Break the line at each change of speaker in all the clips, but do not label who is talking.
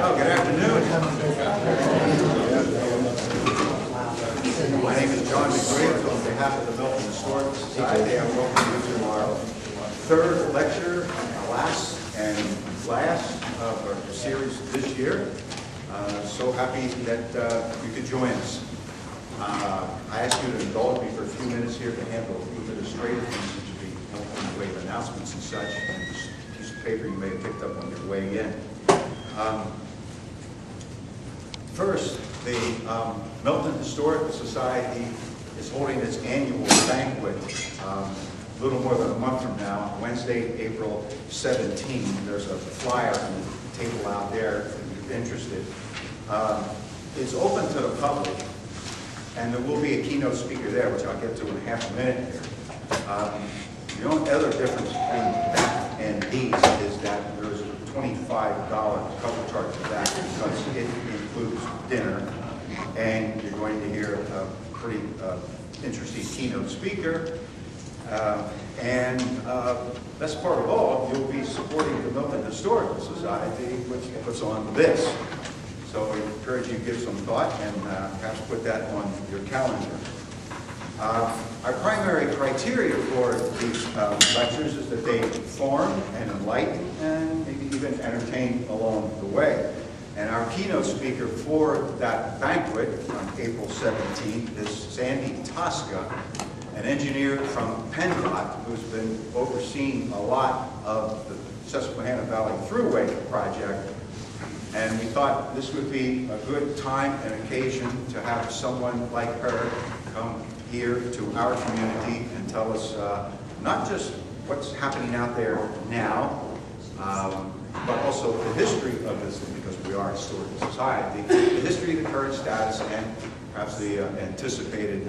Well, good afternoon. My name is John McGrath. On behalf of the Milton Historical Society, I welcome you to our third lecture, last of our series this year. So happy that you could join us. I ask you to indulge me for a few minutes here to handle a few administrative things that should be helpful in the way of announcements and such. And this piece of paper you may have picked up on your way in. First, the Milton Historical Society is holding its annual banquet a little more than a month from now, Wednesday, April 17. There's a flyer on the table out there if you're interested. It's open to the public, and there will be a keynote speaker there, which I'll get to in a half a minute here. The only other difference between that and these is that there's a $25 cover charge for that because it includes dinner, and you're going to hear a pretty interesting keynote speaker. Best part of all, you'll be supporting the Milton Historical Society, which puts on this. So I encourage you to give some thought and perhaps put that on your calendar. Our primary criteria for these lectures is that they inform and enlighten and maybe even entertain along the way. And our keynote speaker for that banquet on April 17th is Sandy Tosca, an engineer from PennDOT who's been overseeing a lot of the Susquehanna Valley Thruway project. And we thought this would be a good time and occasion to have someone like her come here to our community and tell us not just what's happening out there now, but also the history of this, because we are a historical society, the history, the current status, and perhaps the anticipated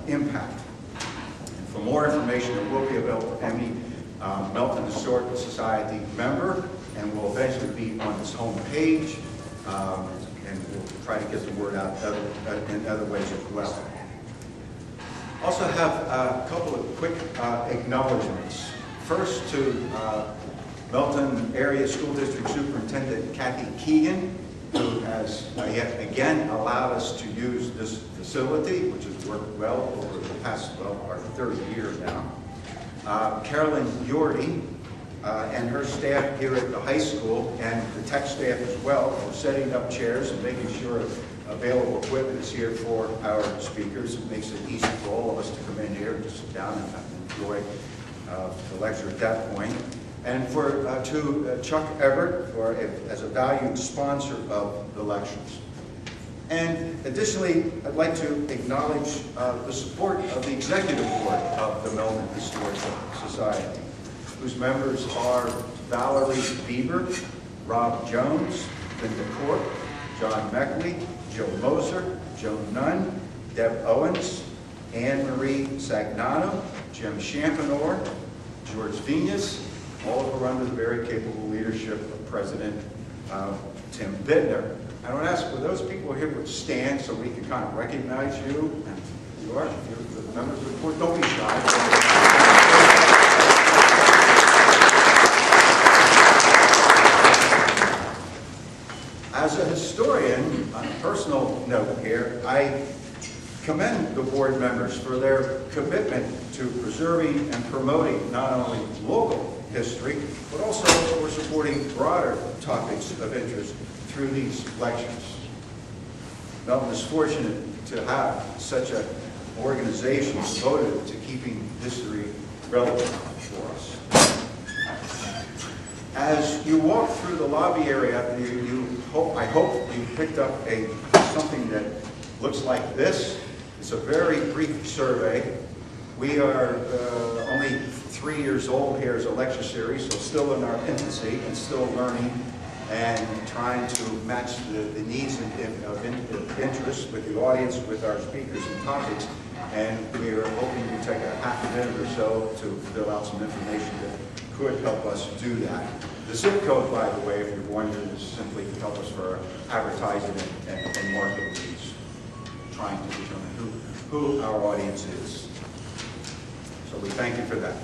impact. And for more information, it will be available to any Milton Historical Society member, and will eventually be on its home page, and we'll try to get the word out in other ways as well. Also have a couple of quick acknowledgments. First to Milton Area School District Superintendent Kathy Keegan, who has yet again allowed us to use this facility, which has worked well over the past, our third year now. Carolyn Yorty and her staff here at the high school, and the tech staff as well, for setting up chairs and making sure available equipment is here for our speakers. It makes it easy for all of us to come in here and just sit down and enjoy the lecture at that point. And to Chuck Everett as a valued sponsor of the lectures. And additionally, I'd like to acknowledge the support of the executive board of the Milton Historical Society, whose members are Valerie Bieber, Rob Jones, Linda Corp, John Meckley, Joe Moser, Joe Nunn, Deb Owens, Anne Marie Sagnano, Jim Champenour, George Venus, all of who are under the very capable leadership of President Tim Bittner. I would ask for those people here would stand so we can kind of recognize you. And you are, you're the members of the board. Don't be shy. As a historian, on a personal note here, I commend the board members for their commitment to preserving and promoting not only local history, but also for supporting broader topics of interest through these lectures. Milton is fortunate to have such an organization devoted to keeping history relevant for us. As you walk through the lobby area, I hope you picked up something that looks like this. It's a very brief survey. We are only 3 years old here as a lecture series, so still in our infancy and still learning and trying to match the needs of interest with the audience, with our speakers and topics. And we are hoping to take a half a minute or so to fill out some information that could help us do that. The zip code, by the way, if you're wondering, is simply to help us for advertising and marketing needs, trying to determine who our audience is. So we thank you for that.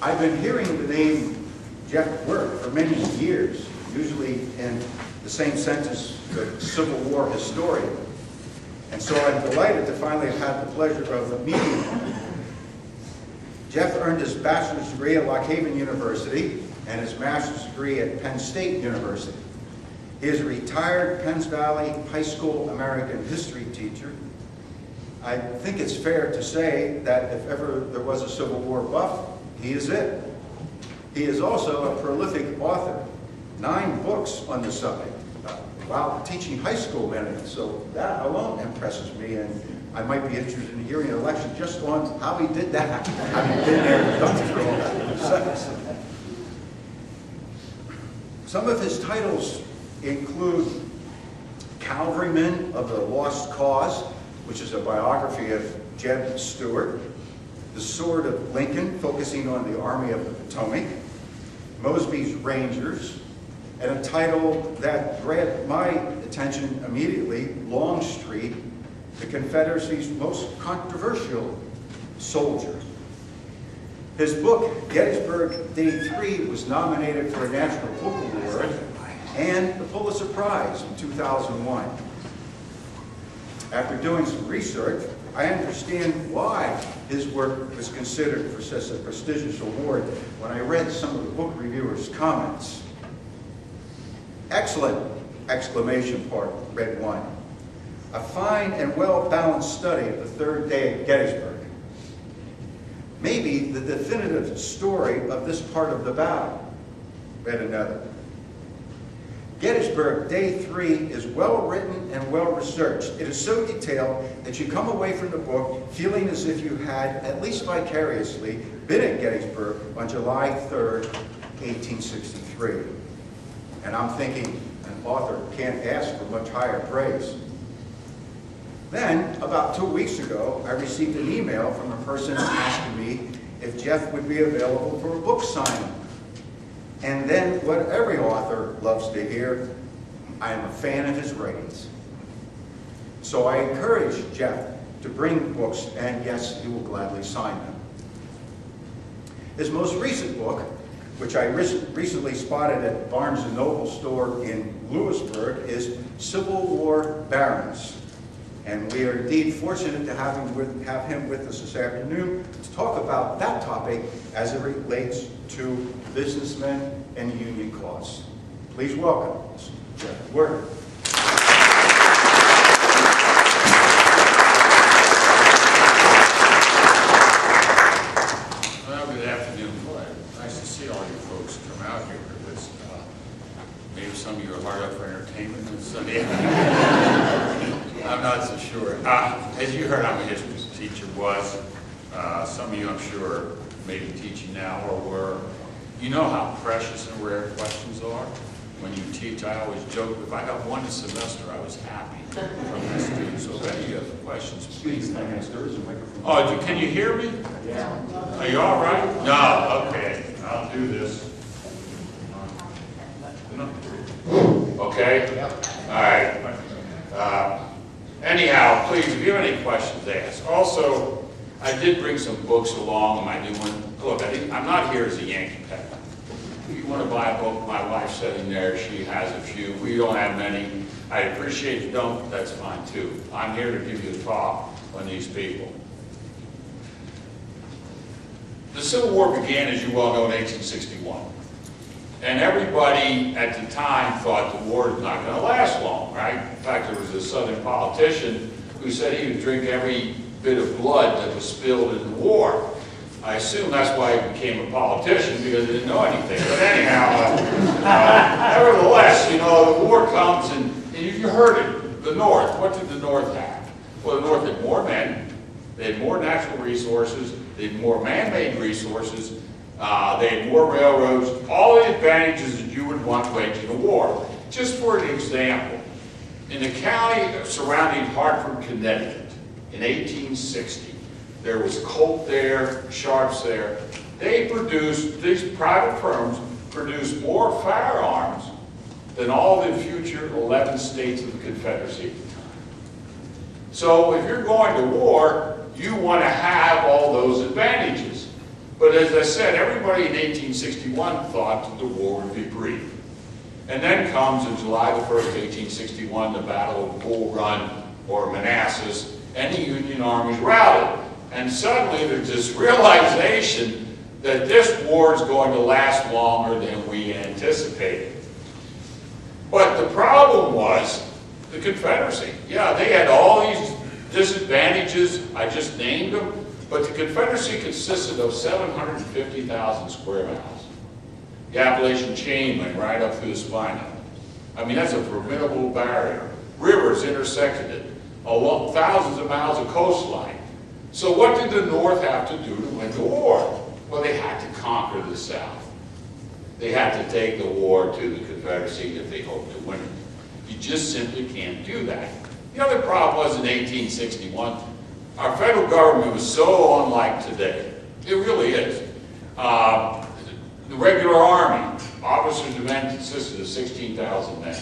I've been hearing the name Jeff Work for many years. usually in the same sentence, the Civil War historian. And so I'm delighted to finally have had the pleasure of meeting him. Jeff earned his bachelor's degree at Lock Haven University and his master's degree at Penn State University. He is a retired Penns Valley High School American history teacher. I think it's fair to say that if ever there was a Civil War buff, he is it. He is also a prolific author, 9 books on the subject, while teaching high school minutes. So that alone impresses me, and I might be interested in hearing a lecture just on how he did that, having been there and done through all that. Some of his titles include Cavalrymen of the Lost Cause, which is a biography of Jeb Stuart, The Sword of Lincoln, focusing on the Army of the Potomac, Mosby's Rangers, and a title that grabbed my attention immediately, Longstreet, the Confederacy's most controversial soldier. His book, Gettysburg Day 3, was nominated for a National Book Award and the Pulitzer Prize in 2001. After doing some research, I understand why his work was considered for such a prestigious award when I read some of the book reviewers' comments. Excellent! Exclamation point, read one. A fine and well-balanced study of the third day at Gettysburg. Maybe the definitive story of this part of the battle, read another. Gettysburg Day 3 is well-written and well-researched. It is so detailed that you come away from the book feeling as if you had, at least vicariously, been at Gettysburg on July 3rd, 1863. And I'm thinking, an author can't ask for much higher praise. Then, about 2 weeks ago, I received an email from a person asking me if Jeff would be available for a book signing. And then, what every author loves to hear, I am a fan of his writings. So I encourage Jeff to bring books, and yes, he will gladly sign them. His most recent book, which I recently spotted at Barnes & Noble store in Lewisburg, is Civil War Barons. And we are indeed fortunate to have him with us this afternoon to talk about that topic as it relates to businessmen and union cause. Please welcome Jeff Word.
Well, good afternoon. Boy, nice to see all you folks come out here for this. Maybe some of you are hard up for entertainment on Sunday afternoon. I'm not so sure. As you heard, I'm a history teacher, some of you, I'm sure, may be teaching now or were. You know how precious and rare questions are. When you teach, I always joke, if I got one a semester, I was happy from my students. So if any of you have questions, please. Oh, can you hear me? Yeah. Are you all right? No, okay. I'll do this. Okay? All right. Anyhow, please, if you have any questions, ask. Also, I did bring some books along in my new one. Look, I'm not here as a Yankee peddler. If you want to buy a book, my wife's sitting there. She has a few. We don't have many. I appreciate you don't. That's fine, too. I'm here to give you a talk on these people. The Civil War began, as you well know, in 1861. And everybody at the time thought the war was not going to last long, right? In fact, there was a Southern politician who said he would drink every bit of blood that was spilled in the war. I assume that's why he became a politician, because he didn't know anything. But anyhow, nevertheless, you know, the war comes, and you heard it, the North. What did the North have? Well, the North had more men, they had more natural resources, they had more man-made resources, they had more railroads, all the advantages that you would want waging a war. Just for an example, in the county surrounding Hartford, Connecticut, in 1860, there was Colt there, Sharps there. They produced, these private firms produced more firearms than all the future 11 states of the Confederacy at the time. So if you're going to war, you want to have all those advantages. But as I said, everybody in 1861 thought that the war would be brief. And then comes, in July the 1st, 1861, the Battle of Bull Run, or Manassas, and the Union armies rallied. And suddenly there's this realization that this war is going to last longer than we anticipated. But the problem was the Confederacy. Yeah, they had all these disadvantages, I just named them, but the Confederacy consisted of 750,000 square miles. The Appalachian chain went right up through the spine of it. I mean, that's a formidable barrier. Rivers intersected it, along thousands of miles of coastline. So what did the North have to do to win the war? Well, they had to conquer the South. They had to take the war to the Confederacy if they hoped to win it. You just simply can't do that. The other problem was in 1861, our federal government was so unlike today. It really is. The regular army, officers and men, consisted of 16,000 men.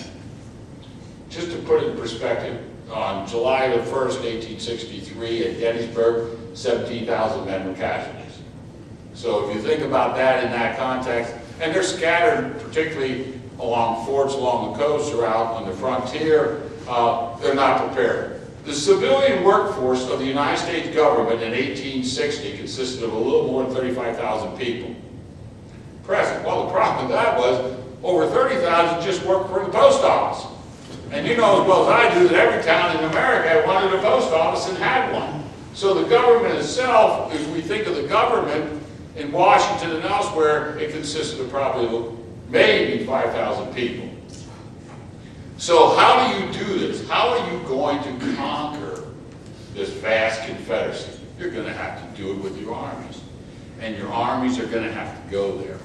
Just to put it in perspective, on July the 1st, 1863, at Gettysburg, 17,000 men were casualties. So if you think about that in that context, and they're scattered particularly along forts along the coast or out on the frontier, they're not prepared. The civilian workforce of the United States government in 1860 consisted of a little more than 35,000 people. Present. Well, the problem with that was over 30,000 just worked for the post office. And you know as well as I do that every town in America wanted a post office and had one. So the government itself, if we think of the government in Washington and elsewhere, it consisted of probably maybe 5,000 people. So how do you do this? How are you going to conquer this vast Confederacy? You're going to have to do it with your armies. And your armies are going to have to go there.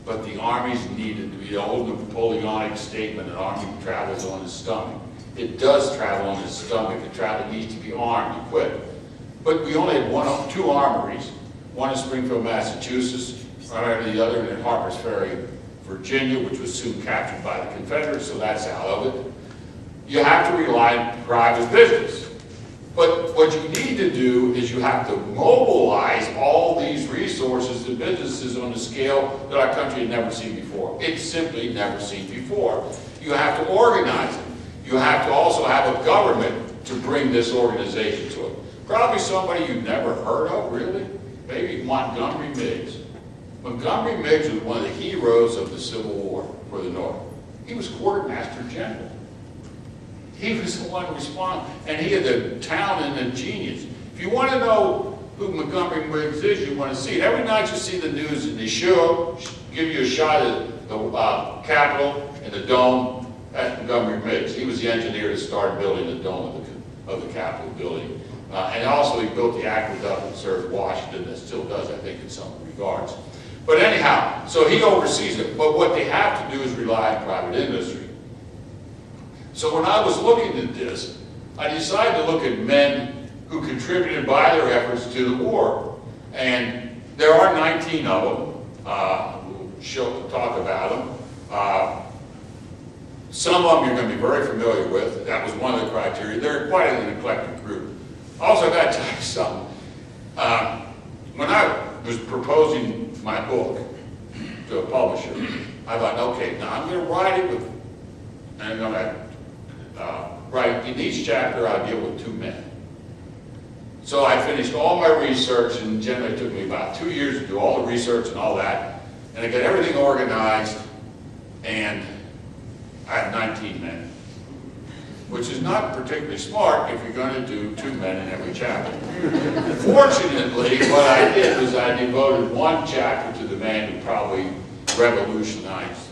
But the armies needed to be the old Napoleonic statement, an army travels on his stomach. It does travel on his stomach. It needs to be armed, equipped. But we only had two armories. One in Springfield, Massachusetts, the other in Harper's Ferry, Virginia, which was soon captured by the Confederates, so that's out of it. You have to rely on private business. But what you need to do is you have to mobilize all these resources and businesses on a scale that our country had never seen before. It's simply never seen before. You have to organize it. You have to also have a government to bring this organization to it. Probably somebody you've never heard of, really. Maybe Montgomery Meigs. Montgomery Meigs was one of the heroes of the Civil War for the North. He was Quartermaster General. He was the one responsible, and he had the talent and the genius. If you want to know who Montgomery Meigs is, you want to see it. Every night you see the news and they give you a shot of the Capitol and the dome. That's Montgomery Meigs. He was the engineer that started building the dome of the Capitol building. And also he built the aqueduct that served Washington, that still does, I think, in some regards. But anyhow, so he oversees it. But what they have to do is rely on private industry. So when I was looking at this, I decided to look at men who contributed by their efforts to the war. And there are 19 of them. We'll talk about them. Some of them you're going to be very familiar with. That was one of the criteria. They're quite an eclectic group. Also, I've got to tell you something. When I was proposing my book to a publisher, I thought, okay, now I'm going to write it with, and I'm going to write, in each chapter I'll deal with two men. So I finished all my research, and generally it took me about 2 years to do all the research and all that, and I got everything organized, and I have 19 men, which is not particularly smart if you're going to do two men in every chapter. Fortunately, what I did was I devoted one chapter to the man who probably revolutionized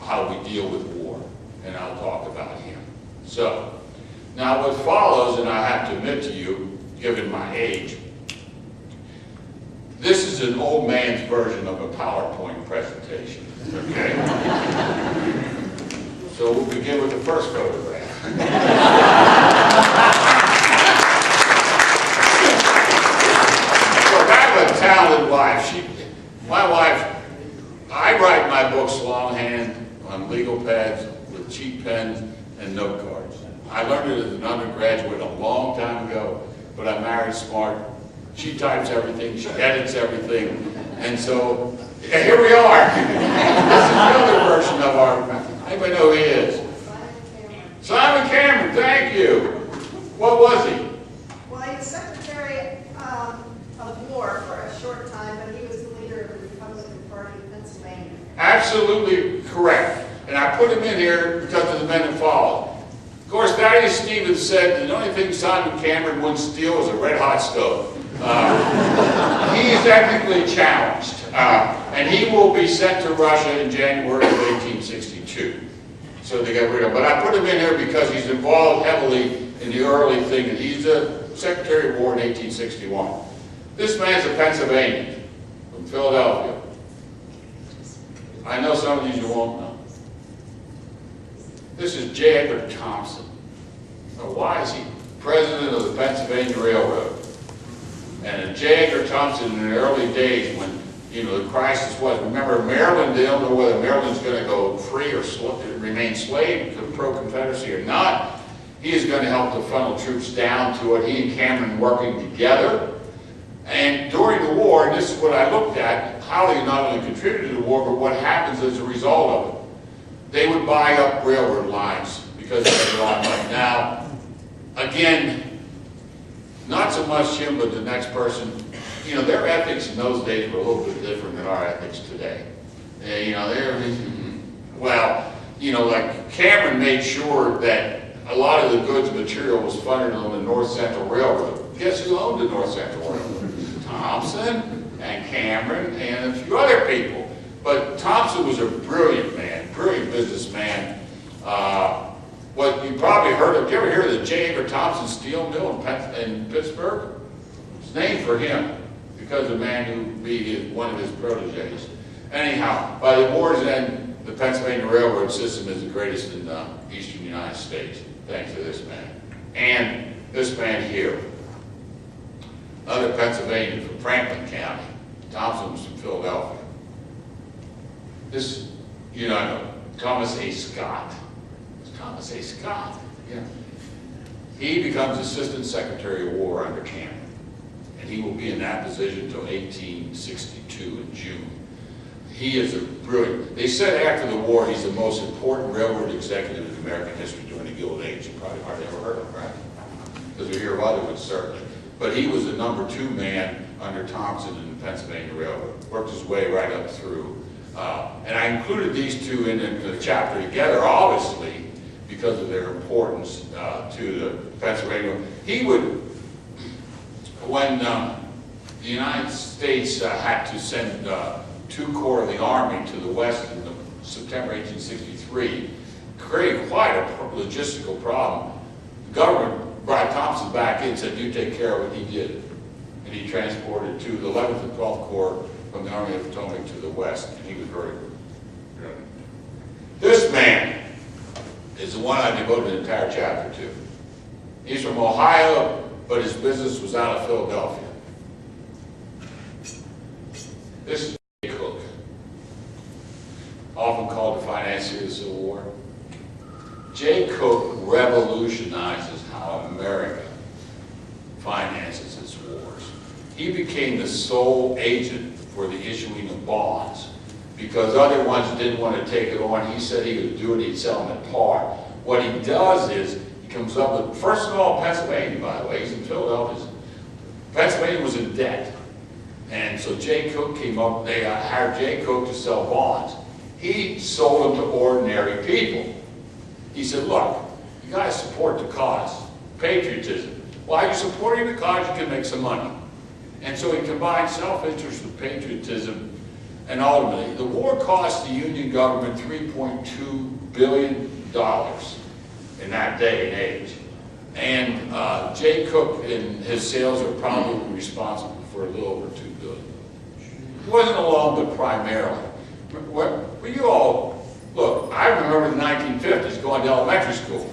how we deal with war, and I'll talk about him. So, now what follows, and I have to admit to you, given my age, this is an old man's version of a PowerPoint presentation, okay? So we'll begin with the first photograph. Look, I have a talented wife. My wife, I write my books longhand on legal pads with cheap pens and note cards. I learned it as an undergraduate a long time ago, but I'm married smart. She types everything, she edits everything, and so here we are. This is another version of our Anybody know who he is? Simon Cameron, thank you. What was he?
Well, he was Secretary of War for a short time, but he was the leader of the Republican Party in Pennsylvania.
Absolutely correct. And I put him in here because of the men that followed. Of course, Thaddeus Stevens said the only thing Simon Cameron wouldn't steal was a red-hot stove. He is ethnically challenged, and he will be sent to Russia in January of 1862. So they got rid of him. But I put him in here because he's involved heavily in the early thing, and he's the Secretary of War in 1861. This man's a Pennsylvanian from Philadelphia. I know some of these you won't know. This is J. Edgar Thompson. Now, why is he president of the Pennsylvania Railroad? And J. Edgar Thompson in the early days when, you know, the crisis was, remember Maryland, they don't know whether Maryland's going to go free or remain slave to the pro-Confederacy or not. He is going to help to funnel troops down to it. He and Cameron working together. And during the war, and this is what I looked at, how they not only contributed to the war, but what happens as a result of it. They would buy up railroad lines because they had a lot of money. Now, again, not so much him, but the next person. You know, their ethics in those days were a little bit different than our ethics today. You know, well, you know, like Cameron made sure that a lot of the goods and material was funded on the North Central Railroad. Guess who owned the North Central Railroad? Thompson and Cameron and a few other people. But Thompson was a brilliant man, brilliant businessman. What you probably heard of, did you ever hear of the J. Edgar Thompson Steel Mill in Pittsburgh? It's named for him because of a man who be one of his proteges. Anyhow, by the war's end, the Pennsylvania Railroad system is the greatest in the eastern United States, thanks to this man. And this man here, another Pennsylvanian from Franklin County. Thompson was from Philadelphia. This, you know, Thomas A. Scott. Thomas A. Scott, yeah. He becomes Assistant Secretary of War under Cameron. And he will be in that position until 1862 in June. He is a brilliant, they said after the war he's the most important railroad executive in American history during the Gilded Age. You probably hardly ever heard of him, right? Because we hear of other ones, certainly. But he was the #2 man under Thompson in the Pennsylvania Railroad. Worked his way right up through. And I included these two in the chapter together, obviously, because of their importance to the Pennsylvania. He would, when the United States had to send 2 corps of the Army to the West in September 1863, created quite a logistical problem. The government brought Thompson back in and said, you take care of it. He did. And he transported to the 11th and 12th Corps from the Army of the Potomac to the West, and he was very good. This man is the one I devoted an entire chapter to. He's from Ohio, but his business was out of Philadelphia. This is J. Cook, often called the financier of the Civil War. J. Cook revolutionizes how America finances its wars. He became the sole agent for the issuing of bonds because other ones didn't want to take it on. He said he would do it, he'd sell them at par. What he does is he comes up with, first of all, Pennsylvania, by the way, he's in Philadelphia. Pennsylvania was in debt. And so J. Cook came up, they hired J. Cook to sell bonds. He sold them to ordinary people. He said, look, you got to support the cause, patriotism. While you're supporting the cause, you can make some money. And so he combined self-interest with patriotism, and ultimately, the war cost the Union government $3.2 billion in that day and age. And J. Cook and his sales are probably responsible for a little over $2 billion. It wasn't alone, but primarily. Well, you all, look, I remember the 1950s going to elementary school.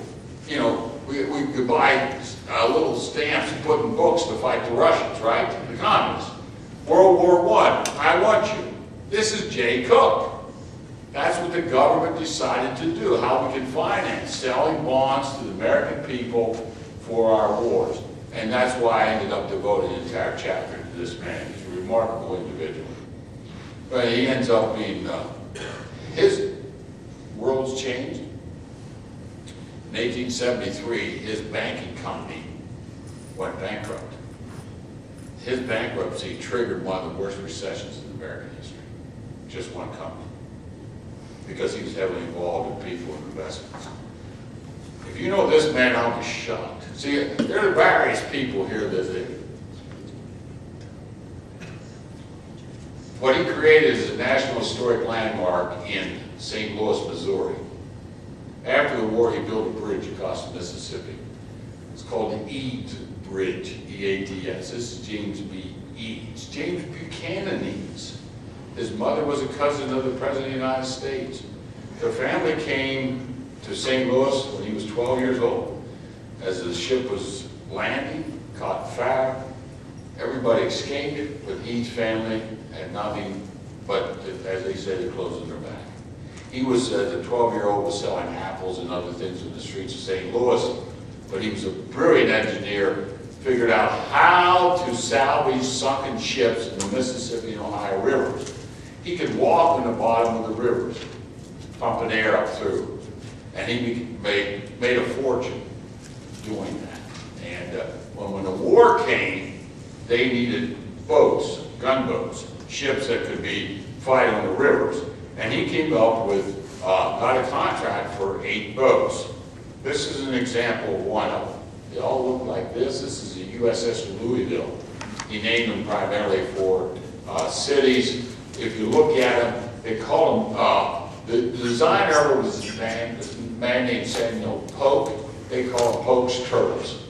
You know, we could buy little stamps and put in books to fight the Russians, right? The communists. World War I want you. This is J. Cook. That's what the government decided to do, how we can finance selling bonds to the American people for our wars. And that's why I ended up devoting an entire chapter to this man. He's a remarkable individual. But he ends up being, his world's changed. In 1873, his banking company went bankrupt. His bankruptcy triggered one of the worst recessions in American history. Just one company. Because he was heavily involved in people and investments. If you know this man, I'll be shocked. See, there are various people here that what he created is a National Historic Landmark in St. Louis, Missouri. After the war, he built a bridge across the Mississippi. It's called the Eads Bridge, E-A-D-S. This is James B. Eads. James Buchanan Eads. His mother was a cousin of the President of the United States. Their family came to St. Louis when he was 12 years old. As the ship was landing, caught fire, everybody escaped, but Eads' family had nothing but, as they said, the clothes on their back. He was, as a 12-year-old, was selling apples and other things in the streets of St. Louis, but he was a brilliant engineer, figured out how to salvage sunken ships in the Mississippi and Ohio rivers. He could walk in the bottom of the rivers, pumping air up through, and he made a fortune doing that. And when the war came, they needed boats, gunboats, ships that could be fight on the rivers. And he came up with, got a contract for 8 boats. This is an example of one of them. They all look like this. This is the USS Louisville. He named them primarily for cities. If you look at them, they call them, the designer was a man named Samuel Polk. They call them Polk's Turtles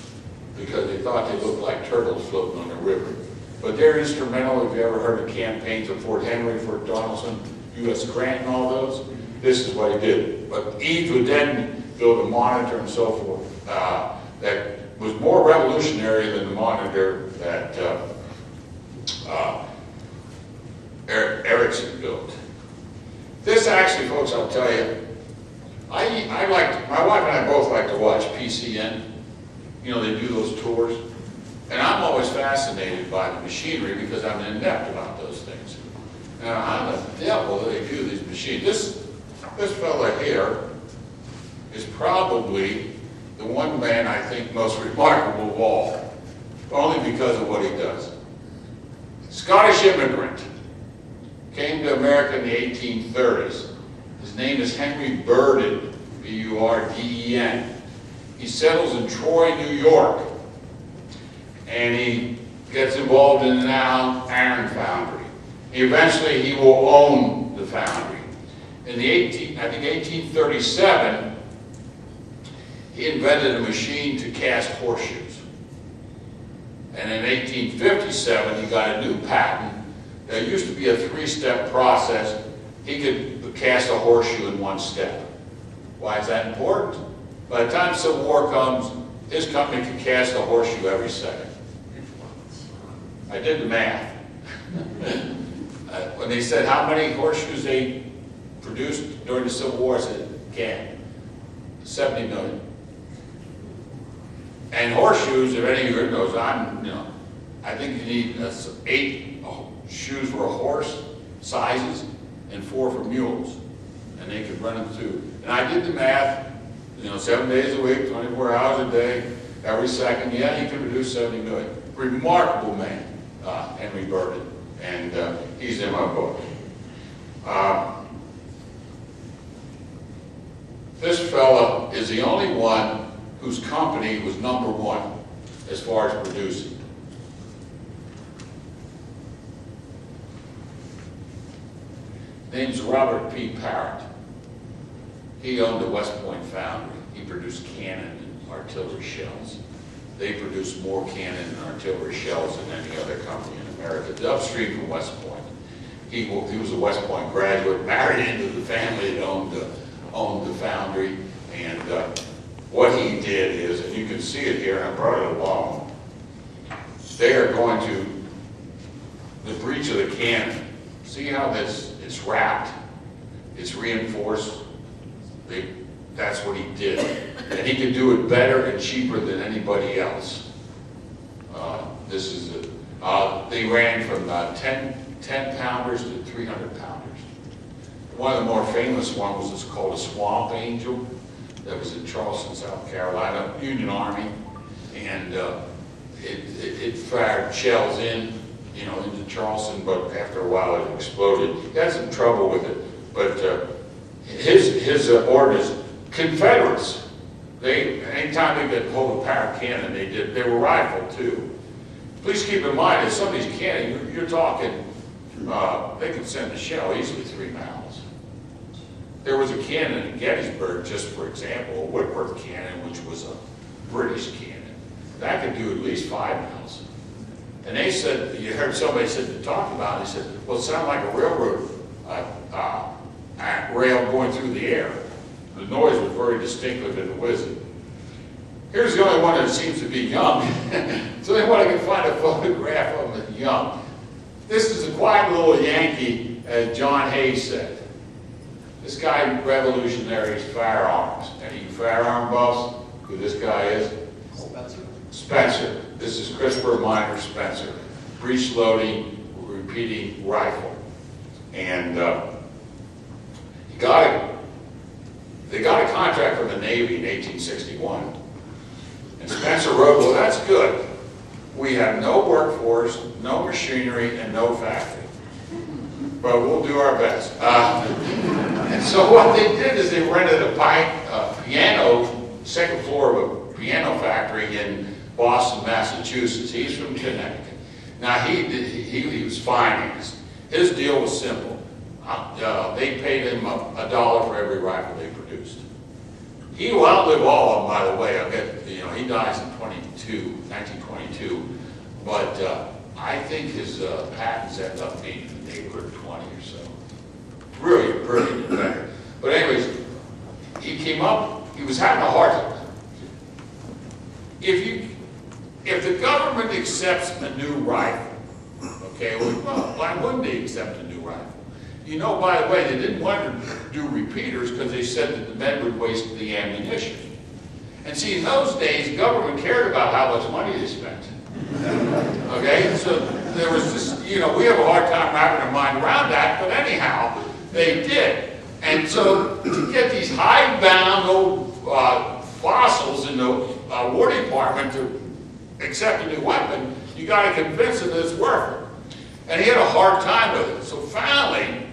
because they thought they looked like turtles floating on the river. But they're instrumental. If you ever heard of campaigns of Fort Henry, Fort Donelson, U.S. Grant and all those, this is what he did. But Eads would then build a monitor and so forth that was more revolutionary than the monitor that Erickson built. This actually, folks, I'll tell you, I like, my wife and I both like to watch PCN. You know, they do those tours. And I'm always fascinated by the machinery because I'm inept about those things. Now, how the devil do they do these machines? This fella here is probably the one man I think most remarkable of all, only because of what he does. Scottish immigrant, came to America in the 1830s. His name is Henry Burden, B-U-R-D-E-N. He settles in Troy, New York, and he gets involved in an iron foundry. Eventually, he will own the foundry. In the 1837, he invented a machine to cast horseshoes. And in 1857, he got a new patent. There used to be a 3-step process. He could cast a horseshoe in 1 step. Why is that important? By the time Civil War comes, his company could cast a horseshoe every second. I did the math. When they said how many horseshoes they produced during the Civil War, I said, "Can 70 million." And horseshoes, if any of you knows, I think you need 8 shoes for a horse, sizes, and 4 for mules. And they could run them through. And I did the math, 7 days a week, 24 hours a day, every second. Yeah, he could produce 70 million. Remarkable man, Henry Burden. And he's in my book. This fella is the only one whose company was #1 as far as producing. Name's Robert P. Parrott. He owned the West Point foundry. He produced cannon and artillery shells. They produced more cannon and artillery shells than any other company in America. The upstream from West Point. He was a West Point graduate, married into the family that owned the foundry. And what he did is, and you can see it here, and I brought it along, they are going to, the breech of the cannon, see how it's wrapped, it's reinforced. That's what he did. And he could do it better and cheaper than anybody else. They ran from 10 pounders to 300 pounders. one of the more famous ones was called a Swamp Angel. That was in Charleston, South Carolina, Union Army, and it fired shells in, into Charleston, but after a while it exploded. He had some trouble with it, but his orders, Confederates, anytime they got hold of a power cannon, they were rifled too. Please keep in mind that some of these cannons, you're talking, they could send a shell easily 3 miles. There was a cannon in Gettysburg, just for example, a Whitworth cannon, which was a British cannon. That could do at least 5 miles. And they said, you heard somebody said to talk about it, they said, well, it sounded like a railroad rail going through the air. The noise was very distinctive in the whizzing. Here's the only one that seems to be young. So they want to find a photograph of him young. This is a quiet little Yankee, as John Hayes said. This guy revolutionaries firearms. Any firearm buffs? Who this guy is?
Spencer.
Spencer. This is Christopher Minor Spencer. Breech loading, repeating rifle. And they got a contract from the Navy in 1861. And Spencer wrote, well, that's good. We have no workforce, no machinery, and no factory. But we'll do our best. And so what they did is they rented a piano, second floor of a piano factory in Boston, Massachusetts. He's from Connecticut. Now, he was financed. His deal was simple. They paid him $1 for every rifle they produced. He will outlive all of them, by the way. He dies in 1922. But I think his patents end up being in the neighborhood of 20 or so. Really brilliant inventor. But anyways, he came up, he was having a hard time. If the government accepts a new rifle, okay, well, why wouldn't they accept a new rifle? By the way, they didn't want to do repeaters because they said that the men would waste the ammunition. And see, in those days, the government cared about how much money they spent. Okay, so there was this, we have a hard time wrapping our mind around that, but anyhow, they did. And so to get these hidebound old fossils in the War Department to accept a new weapon, you got to convince them that it's worth it. And he had a hard time with it. So finally,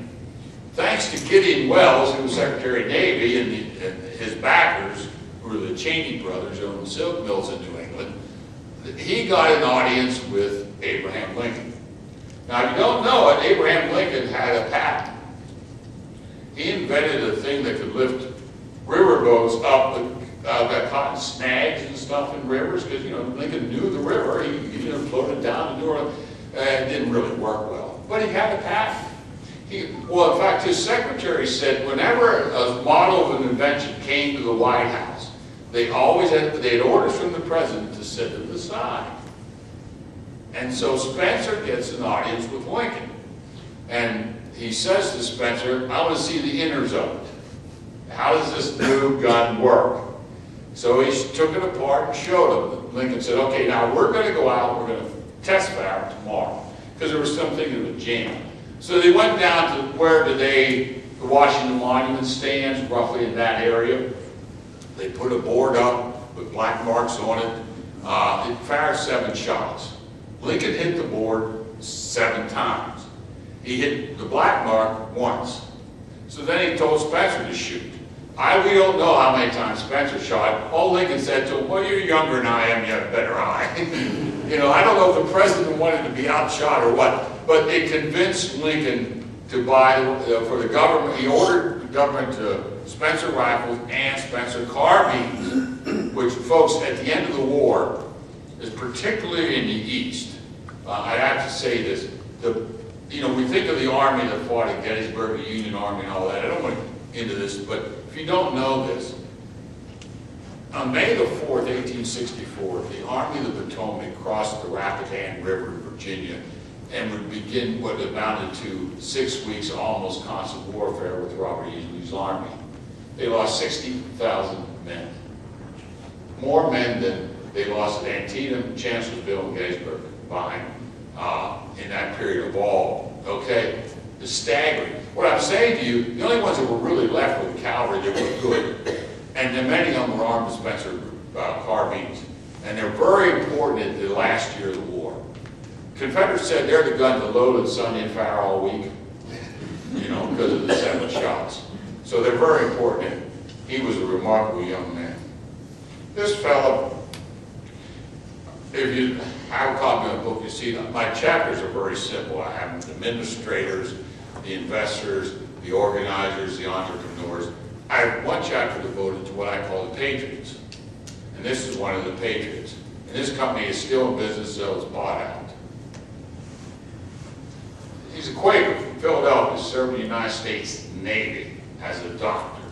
thanks to Gideon Wells, who was Secretary of Navy, and his backers, who were the Cheney brothers, who owned silk mills in New England, he got an audience with Abraham Lincoln. Now, if you don't know it, Abraham Lincoln had a patent. He invented a thing that could lift riverboats up that caught in snags and stuff in rivers, because, Lincoln knew the river. He floated down to New Orleans. It didn't really work well. But he had a patent. In fact, his secretary said whenever a model of an invention came to the White House, they had orders from the president to sit to the side. And so Spencer gets an audience with Lincoln. And he says to Spencer, I want to see the innards of it. How does this new gun work? So he took it apart and showed him. Lincoln said, okay, now we're going to go out, we're going to test fire tomorrow. Because there was something in the jam. So they went down to the Washington Monument stands, roughly in that area. They put a board up with black marks on it. It fired 7 shots. Lincoln hit the board 7 times. He hit the black mark once. So then he told Spencer to shoot. We don't know how many times Spencer shot. All Lincoln said to him, well, you're younger than I am, you have a better eye. I don't know if the president wanted to be outshot or what, but it convinced Lincoln to buy, for the government, he ordered the government to Spencer rifles and Spencer carbines, which, folks, at the end of the war, is particularly in the East. I have to say this, we think of the Army that fought at Gettysburg, the Union Army and all that. I don't want to get into this, but if you don't know this, on May the 4th, 1864, the Army of the Potomac crossed the Rapidan River in Virginia and would begin what amounted to 6 weeks of almost constant warfare with Robert E. Lee's army. They lost 60,000 men. More men than they lost at Antietam, Chancellorsville, and Gettysburg combined in that period of all. Okay? The staggering. What I'm saying to you, the only ones that were really left were the cavalry that were good. And then many of them were armed dispenser carbines. And they're very important in the last year of the war. Confederates said they're the guns that loaded Sonny and fire all week, you know, because of the 7 shots. So they're very important. He was a remarkable young man. This fellow, if you have a copy of the book, you see my chapters are very simple. I have the administrators, the investors, the organizers, the entrepreneurs. I have one chapter devoted to what I call the patriots. And this is one of the patriots. And this company is still in business, so it's bought out. He's a Quaker from Philadelphia, served in the United States Navy as a doctor.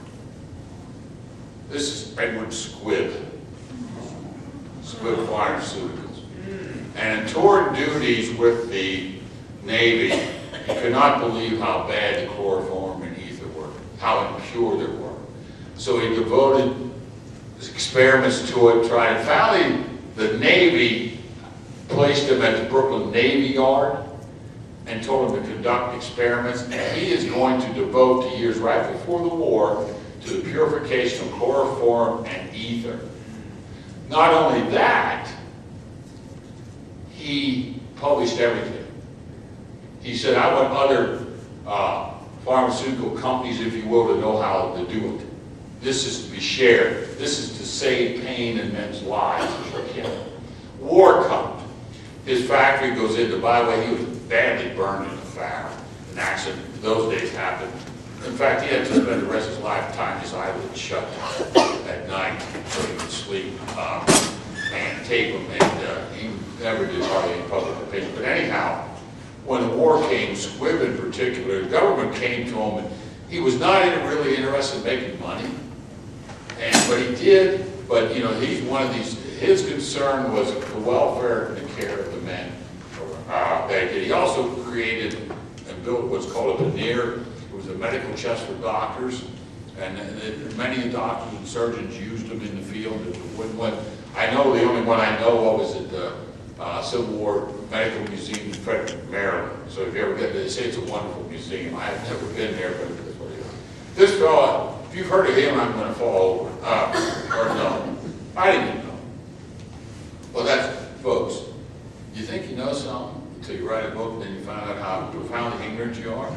This is Edward Squibb. Squibb Pharmaceuticals. And in touring duties with the Navy, he could not believe how bad the chloroform and ether were, how impure they were. So he devoted his experiments to it, tried. Finally, the Navy placed him at the Brooklyn Navy Yard and told him to conduct experiments, and he is going to devote the years right before the war to the purification of chloroform and ether. Not only that, he published everything. He said, I want other pharmaceutical companies, if you will, to know how to do it. This is to be shared. This is to save pain in men's lives. War comes. His factory goes into, by the way, he was badly burned in a fire. An accident in those days happened. In fact, he had to spend the rest of his lifetime his eyelids shut at night so he could sleep and tape him. And he never did hardly any public opinion. But anyhow, when the war came, Squibb in particular, the government came to him, and he was not really interested in making money. But he did, but you know, he's one of these, his concern was the welfare and the care of the men that he did. He also created and built what's called a veneer. It was a medical chest for doctors, and many doctors and surgeons used them in the field. I know the only one I know of is at the Civil War Medical Museum in Frederick, Maryland. So if you ever get there, they say it's a wonderful museum. I've never been there, but that's what it is. This fellow, if you've heard of him, I'm going to fall over. Or no, I didn't know. Well, that's, folks, you think you know something until you write a book and then you find out how profoundly ignorant you are?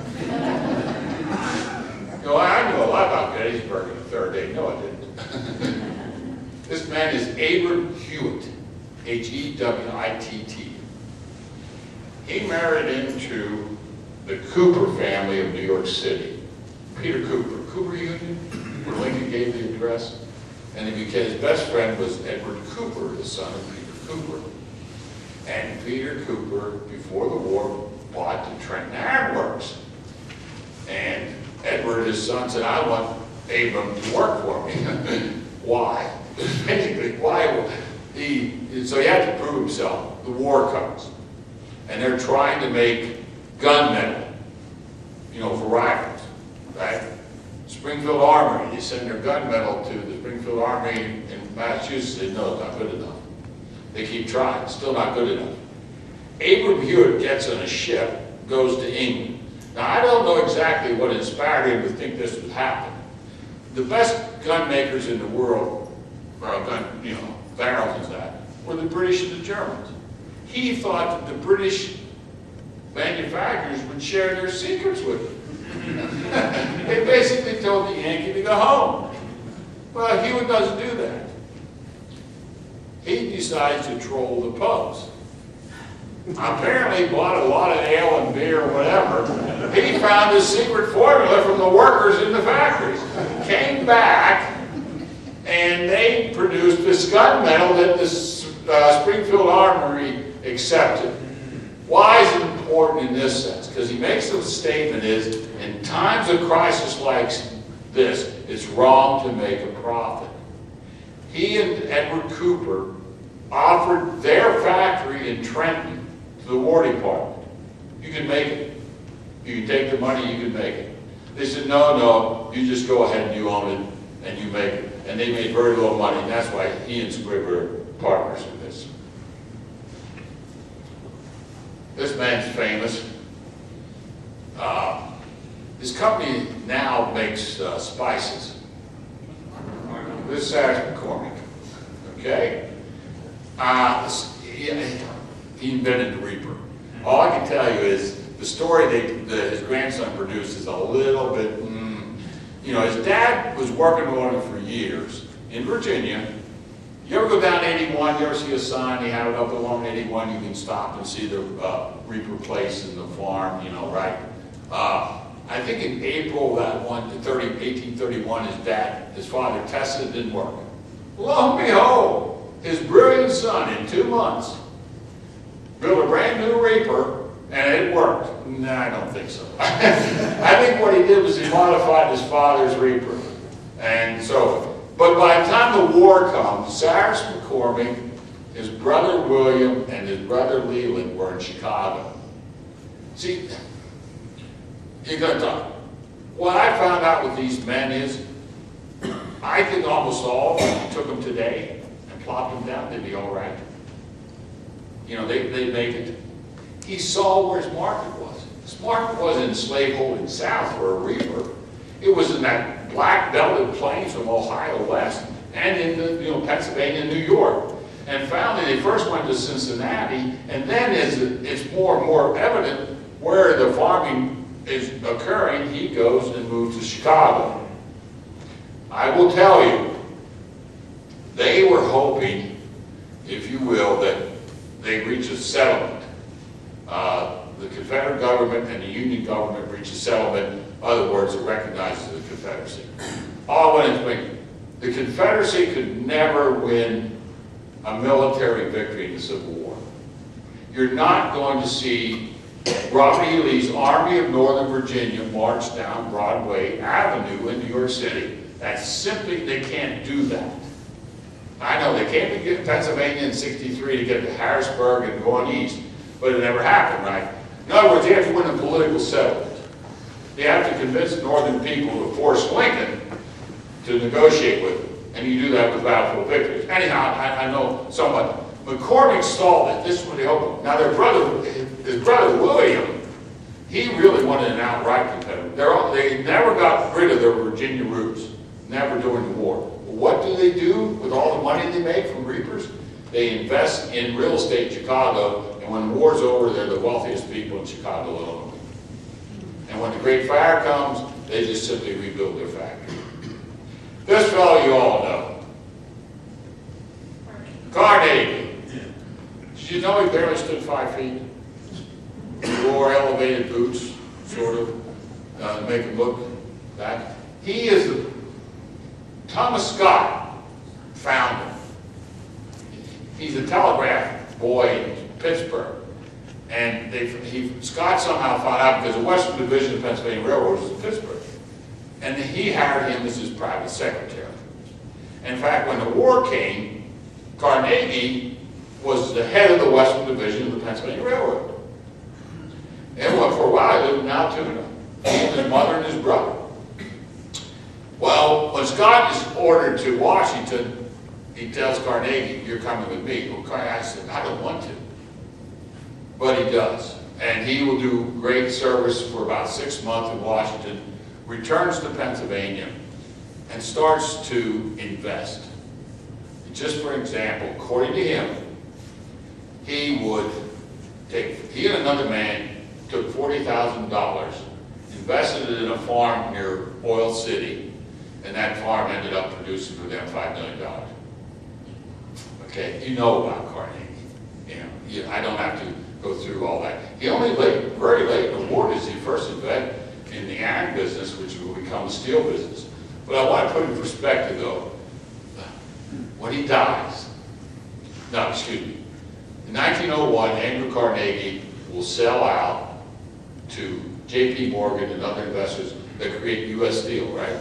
You know, I knew a lot about Gettysburg in the third day. No, I didn't. This man is Abram Hewitt, H-E-W-I-T-T. He married into the Cooper family of New York City. Peter Cooper, Cooper Union, where Lincoln gave the address. And his best friend was Edward Cooper, the son of Peter Cooper. And Peter Cooper, before the war, bought the Trenton Iron Works. And Edward, his son, said, I want Abram to work for me. Why? Basically, why? So he had to prove himself. The war comes. And they're trying to make gunmetal, you know, for rifles, right? Springfield Armory, they send their gunmetal to the Springfield Armory in Massachusetts. They know it's not good enough. They keep trying, still not good enough. Abram Hewitt gets on a ship, goes to England. Now, I don't know exactly what inspired him to think this would happen. The best gun makers in the world, barrels and that, were the British and the Germans. He thought that the British manufacturers would share their secrets with him. They basically told the Yankee to go home. Well, Hewitt doesn't do that. He decides to troll the pubs. Apparently bought a lot of ale and beer or whatever. He found his secret formula from the workers in the factories. Came back, and they produced this gunmetal that the Springfield Armory accepted. Why is it important in this sense? Because he makes the statement is, in times of crisis like this, it's wrong to make a profit. He and Edward Cooper offered their factory in Trenton to the War Department. You can make it. You can take the money, you can make it. They said, no, you just go ahead and you own it and you make it. And they made very little money, and that's why he and Squibb are partners in this. This man's famous. His company now makes spices. This is Cyrus McCormick, okay? He invented the Reaper. All I can tell you is the story that his grandson produced is a little bit, you know, his dad was working on it for years in Virginia. You ever go down 81, you ever see a sign, they have it up along 81, you can stop and see the Reaper place in the farm, you know, right? I think in April that 1831, his father tested it, didn't work. Lo and behold, his brilliant son in 2 months built a brand new Reaper, and it worked. No, I don't think so. I think what he did was he modified his father's Reaper. And so, but by the time the war comes, Cyrus McCormick, his brother William, and his brother Leland were in Chicago. See, you're going to talk. What I found out with these men is, I think almost all, if you took them today and plopped them down, they'd be all right. You know, they'd make it. He saw where his market was. His market wasn't in slaveholding South or a Reaper. It was in that black belted plains from Ohio west and in the, Pennsylvania and New York. And finally, they first went to Cincinnati, and then as it's more and more evident where the farming is occurring, he goes and moves to Chicago. I will tell you, they were hoping, if you will, that they reach a settlement. The Confederate government and the Union government reach a settlement. In other words, it recognizes the Confederacy. All I want to explain, the Confederacy could never win a military victory in the Civil War. You're not going to see Robert E. Lee's Army of Northern Virginia march down Broadway Avenue in New York City. That's simply, they can't do that. I know they can't get to Pennsylvania in '63 to get to Harrisburg and go on east, but it never happened, right? In other words, they have to win a political settlement. They have to convince northern people to force Lincoln to negotiate with them, and you do that with battlefield victories. Anyhow, I know somewhat. McCormick stalled it. This is what he hoped. Now, his brother William, he really wanted an outright Confederate. They never got rid of their Virginia roots, never during the war. What do they do with all the money they make from Reapers? They invest in real estate in Chicago, and when the war's over, they're the wealthiest people in Chicago, Illinois. And when the Great Fire comes, they just simply rebuild their factory. This fellow you all know, Carnegie. Did you know he barely stood 5 feet? He wore elevated boots, sort of, to make him look back. He is the Thomas Scott found him. He's a telegraph boy in Pittsburgh. And Scott somehow found out because the Western Division of the Pennsylvania Railroad was in Pittsburgh. And he hired him as his private secretary. In fact, when the war came, Carnegie was the head of the Western Division of the Pennsylvania Railroad. And for a while, he lived in Altoona. He and his mother and his brother. Well, when Scott is ordered to Washington, he tells Carnegie, "You're coming with me." Well, Carnegie said, "I don't want to." But he does. And he will do great service for about 6 months in Washington, returns to Pennsylvania, and starts to invest. Just for example, according to him, he and another man took $40,000, invested it in a farm near Oil City, and that farm ended up producing for them $5 million. Okay, you know about Carnegie. I don't have to go through all that. He only very late in the war does he first invest in the iron business, which will become the steel business. But I want to put in perspective, though, when he dies, in 1901, Andrew Carnegie will sell out to J.P. Morgan and other investors that create U.S. Steel, right?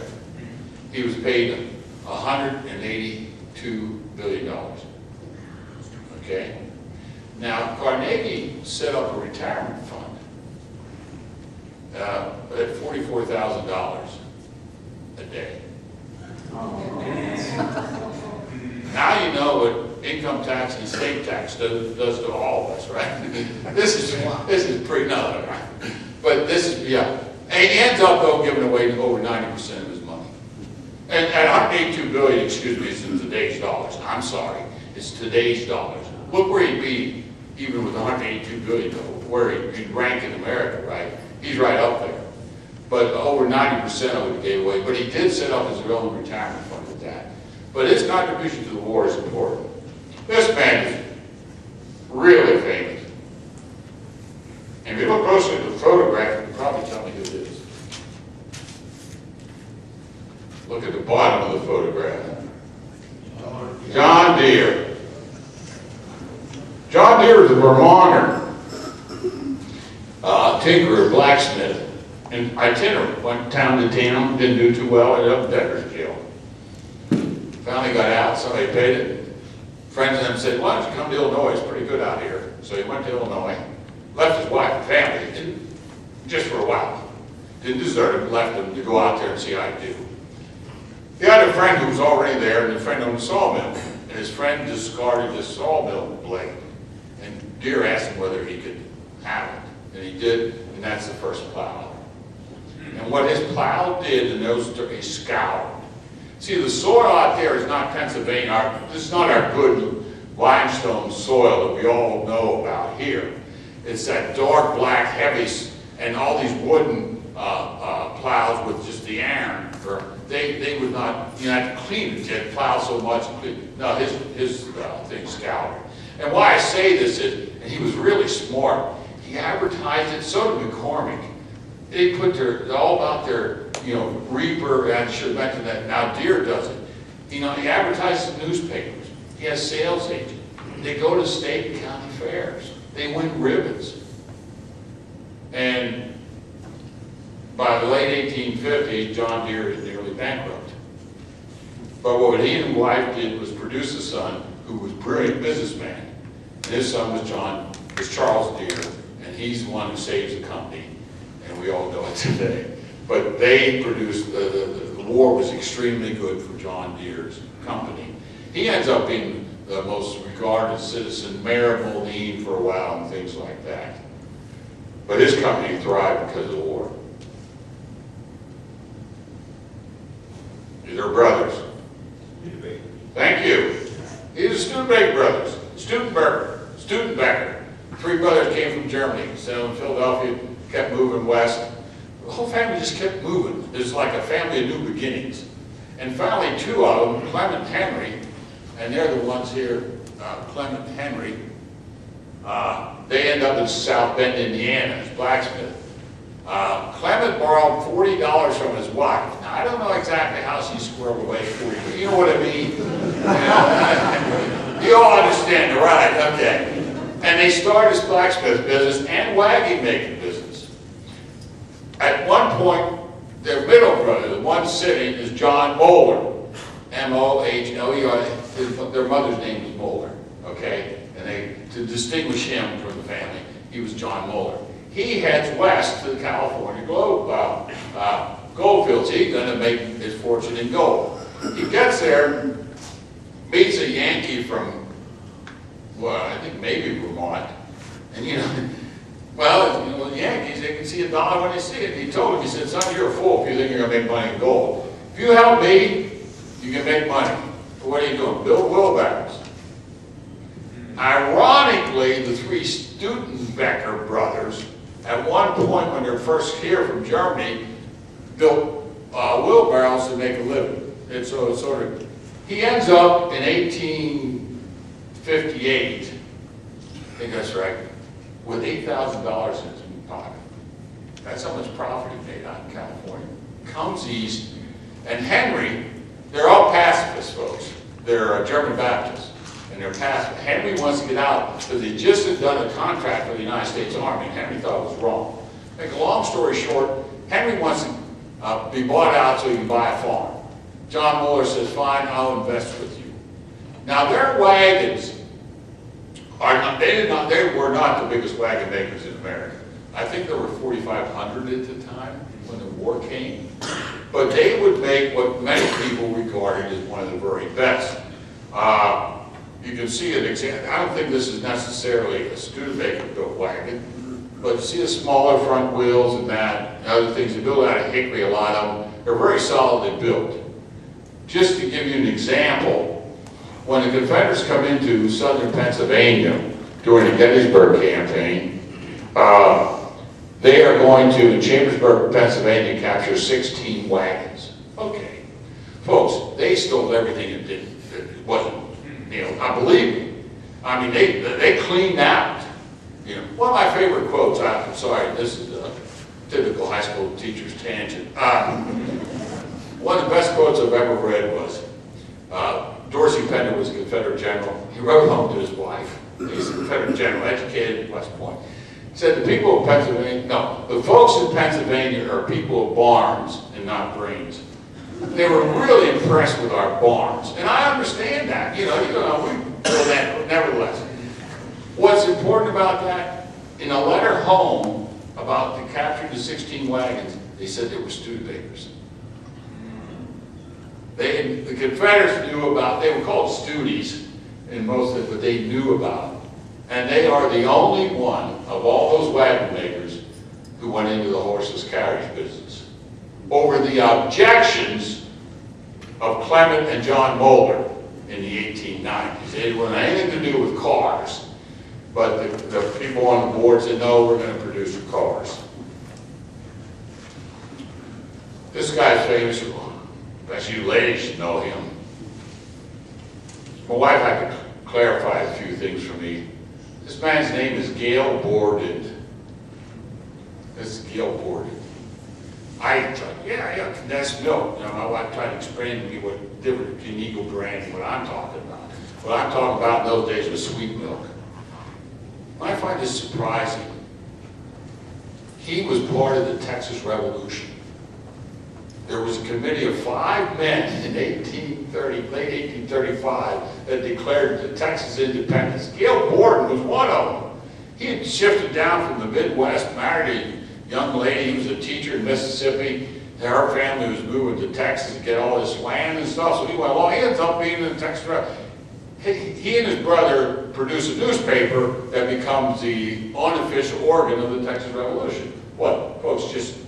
He was paid $182 billion. Okay? Now, Carnegie set up a retirement fund at $44,000 a day. Now you know what income tax and estate tax does to all of us, right? This is pretty nutty, right? But this is, yeah. And he ends up, though, giving away over 90% of his money. And at 182 billion, excuse me, it's in today's dollars. I'm sorry, it's today's dollars. Look where he'd be, even with 182 billion, where he'd rank in America, right? He's right up there. But over 90% of it he gave away. But he did set up his own retirement fund with that. But his contribution to the war is important. This man is really famous. And if you look closely at the photograph, you can probably tell me who it is. Look at the bottom of the photograph. John Deere. John Deere is a Vermonter, tinkerer, blacksmith, and itinerant. Went town to town, didn't do too well, ended up in debtor's jail. Finally got out, somebody paid it. Friends of them said, why don't you come to Illinois? It's pretty good out here. So he went to Illinois, left his wife and family, just for a while. Didn't desert him, left him to go out there and see how he'd do. He had a friend who was already there, and the friend owned a sawmill. And his friend discarded his sawmill blade. And Deere asked him whether he could have it. And he did, and that's the first plow. And what his plow did, and those took a scour. See, the soil out there is not Pennsylvania. This is not our good limestone soil that we all know about here. It's that dark black, heavy, and all these wooden plows with just the iron. They would not, you have to clean it. You had to plow so much. No, his thing scoured. And why I say this is, and he was really smart. He advertised it. So did McCormick. They put all about their, reaper, and I should mention that now Deere does it. He advertises in newspapers. He has sales agents. They go to state and county fairs. They win ribbons. And by the late 1850s, John Deere is nearly bankrupt. But what he and his wife did was produce a son who was a brilliant businessman. And his son was Charles Deere, and he's the one who saves the company. And we all know it today. But they produced, the war was extremely good for John Deere's company. He ends up being the most regarded citizen, mayor of Moline for a while, and things like that. But his company thrived because of the war. These are brothers. Thank you. These are Studebaker brothers. Studebaker. Three brothers came from Germany, settled in Philadelphia, kept moving west. The whole family just kept moving. It was like a family of new beginnings. And finally, two of them, Clement Henry, and they're the ones here, Clement Henry, they end up in South Bend, Indiana, as blacksmith. Clement borrowed $40 from his wife. Now, I don't know exactly how she squirreled away $40, but you know what I mean? You all understand, right? Okay. And they started this blacksmith business and wagon making business. At one point, their middle brother, the one sitting, is John Moeller. M-O-H-L-E-R. Their mother's name was Moeller, okay? And to distinguish him from the family, he was John Moeller. He heads west to the California goldfields. He's going to make his fortune in gold. He gets there, meets a Yankee from, well, I think maybe Vermont. And the Yankees, they can see a dollar when they see it. And he told him, he said, son, you're a fool if you think you're going to make money in gold. If you help me, you can make money. But what are you doing? Build wheelbarrows. Ironically, the three Studebaker brothers, at one point when they're first here from Germany, built wheelbarrows to make a living. And so it's he ends up in 1858, I think that's right, with $8,000 in his pocket. That's how much profit he made out in California. Comes east, and Henry, they're all pacifists, folks. They're German Baptists, and they're pacifists. Henry wants to get out because he just had done a contract for the United States Army, and Henry thought it was wrong. Make a long story short, Henry wants to be bought out so he can buy a farm. John Moeller says, fine, I'll invest with you. Now, their wagons they were not the biggest wagon makers in America. I think there were 4,500 at the time when the war came. But they would make what many people regarded as one of the very best. You can see an example. I don't think this is necessarily a Studebaker built wagon, but you see the smaller front wheels and that, and other things, they build out of hickory, a lot of them. They're very solidly built. Just to give you an example, when the Confederates come into southern Pennsylvania during the Gettysburg campaign, they are going to, in Chambersburg, Pennsylvania, capture 16 wagons. Okay. Folks, they stole everything it wasn't, I believe me. I mean, they cleaned out. One of my favorite quotes, I'm sorry, this is a typical high school teacher's tangent. One of the best quotes I've ever read was, Dorsey Pender was a Confederate general. He wrote home to his wife. He's a Confederate general, educated at West Point. He said, the people of Pennsylvania, no, the folks in Pennsylvania are people of barns and not brains. They were really impressed with our barns. And I understand that. We feel that, nevertheless. What's important about that, in a letter home about the capture of the 16 wagons, they said they were Studebakers. The Confederates knew about, they were called Studies in most of it, but they knew about it. And they are the only one of all those wagon makers who went into the horseless carriage business over the objections of Clement and John Moeller in the 1890s. They didn't want anything to do with cars, but the people on the board said, no, we're going to produce cars. This guy's famous. Bet you ladies should know him. My wife had to clarify a few things for me. This man's name is Gale Borden. This is Gale Borden. I thought, yeah, condensed milk. My wife tried to explain to me what difference between Eagle Brandy, what I'm talking about. What I'm talking about in those days was sweet milk. I find this surprising. He was part of the Texas Revolution. There was a committee of 5 men in late 1835 that declared the Texas independence. Gale Borden was one of them. He had shifted down from the Midwest, married a young lady. He was a teacher in Mississippi. Her family was moving to Texas to get all this land and stuff. So he went along. He ends up being in the Texas Revolution. He and his brother produced a newspaper that becomes the unofficial organ of the Texas Revolution. What, folks, just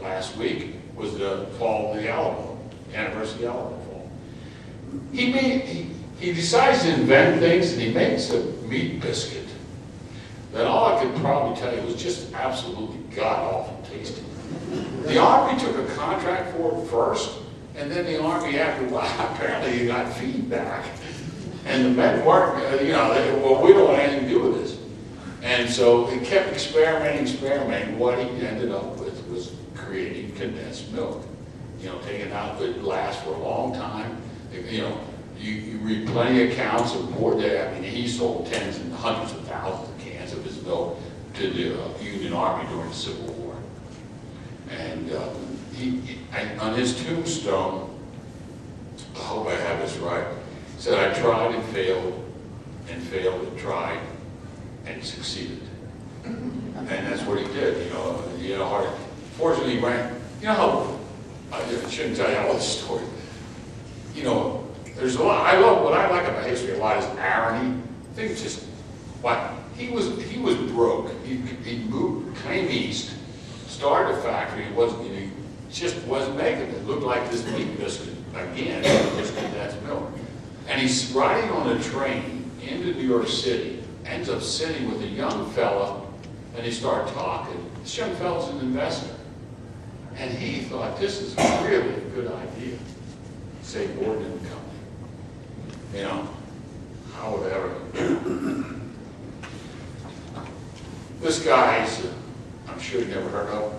last week was the fall of the Alamo, anniversary of the Alamo fall. He decides to invent things, and he makes a meat biscuit that all I could probably tell you was just absolutely god-awful tasting. The Army took a contract for it first, and then the Army, after a while, apparently got feedback. And the men weren't, well, we don't want anything to do with this. And so he kept experimenting. What he ended up with was creating condensed milk. Taking out that last for a long time. You read plenty of accounts of board there. I mean, he sold tens and hundreds of thousands of cans of his milk to the Union Army during the Civil War. And on his tombstone, I hope I have this right, he said, I tried and failed and tried and succeeded. And that's what he did, Fortunately, he ran, I shouldn't tell you all this story. There's a lot, what I like about history a lot is irony. Things just, he was broke. He moved, came east, started a factory, he just wasn't making it. It looked like this meat biscuit, again, just condensed milk. And he's riding on a train into New York City, ends up sitting with a young fella, and they start talking. This young fella's an investor. And he thought, this is really a good idea. Say Borden and Company. However. This guy's, I'm sure you've never heard of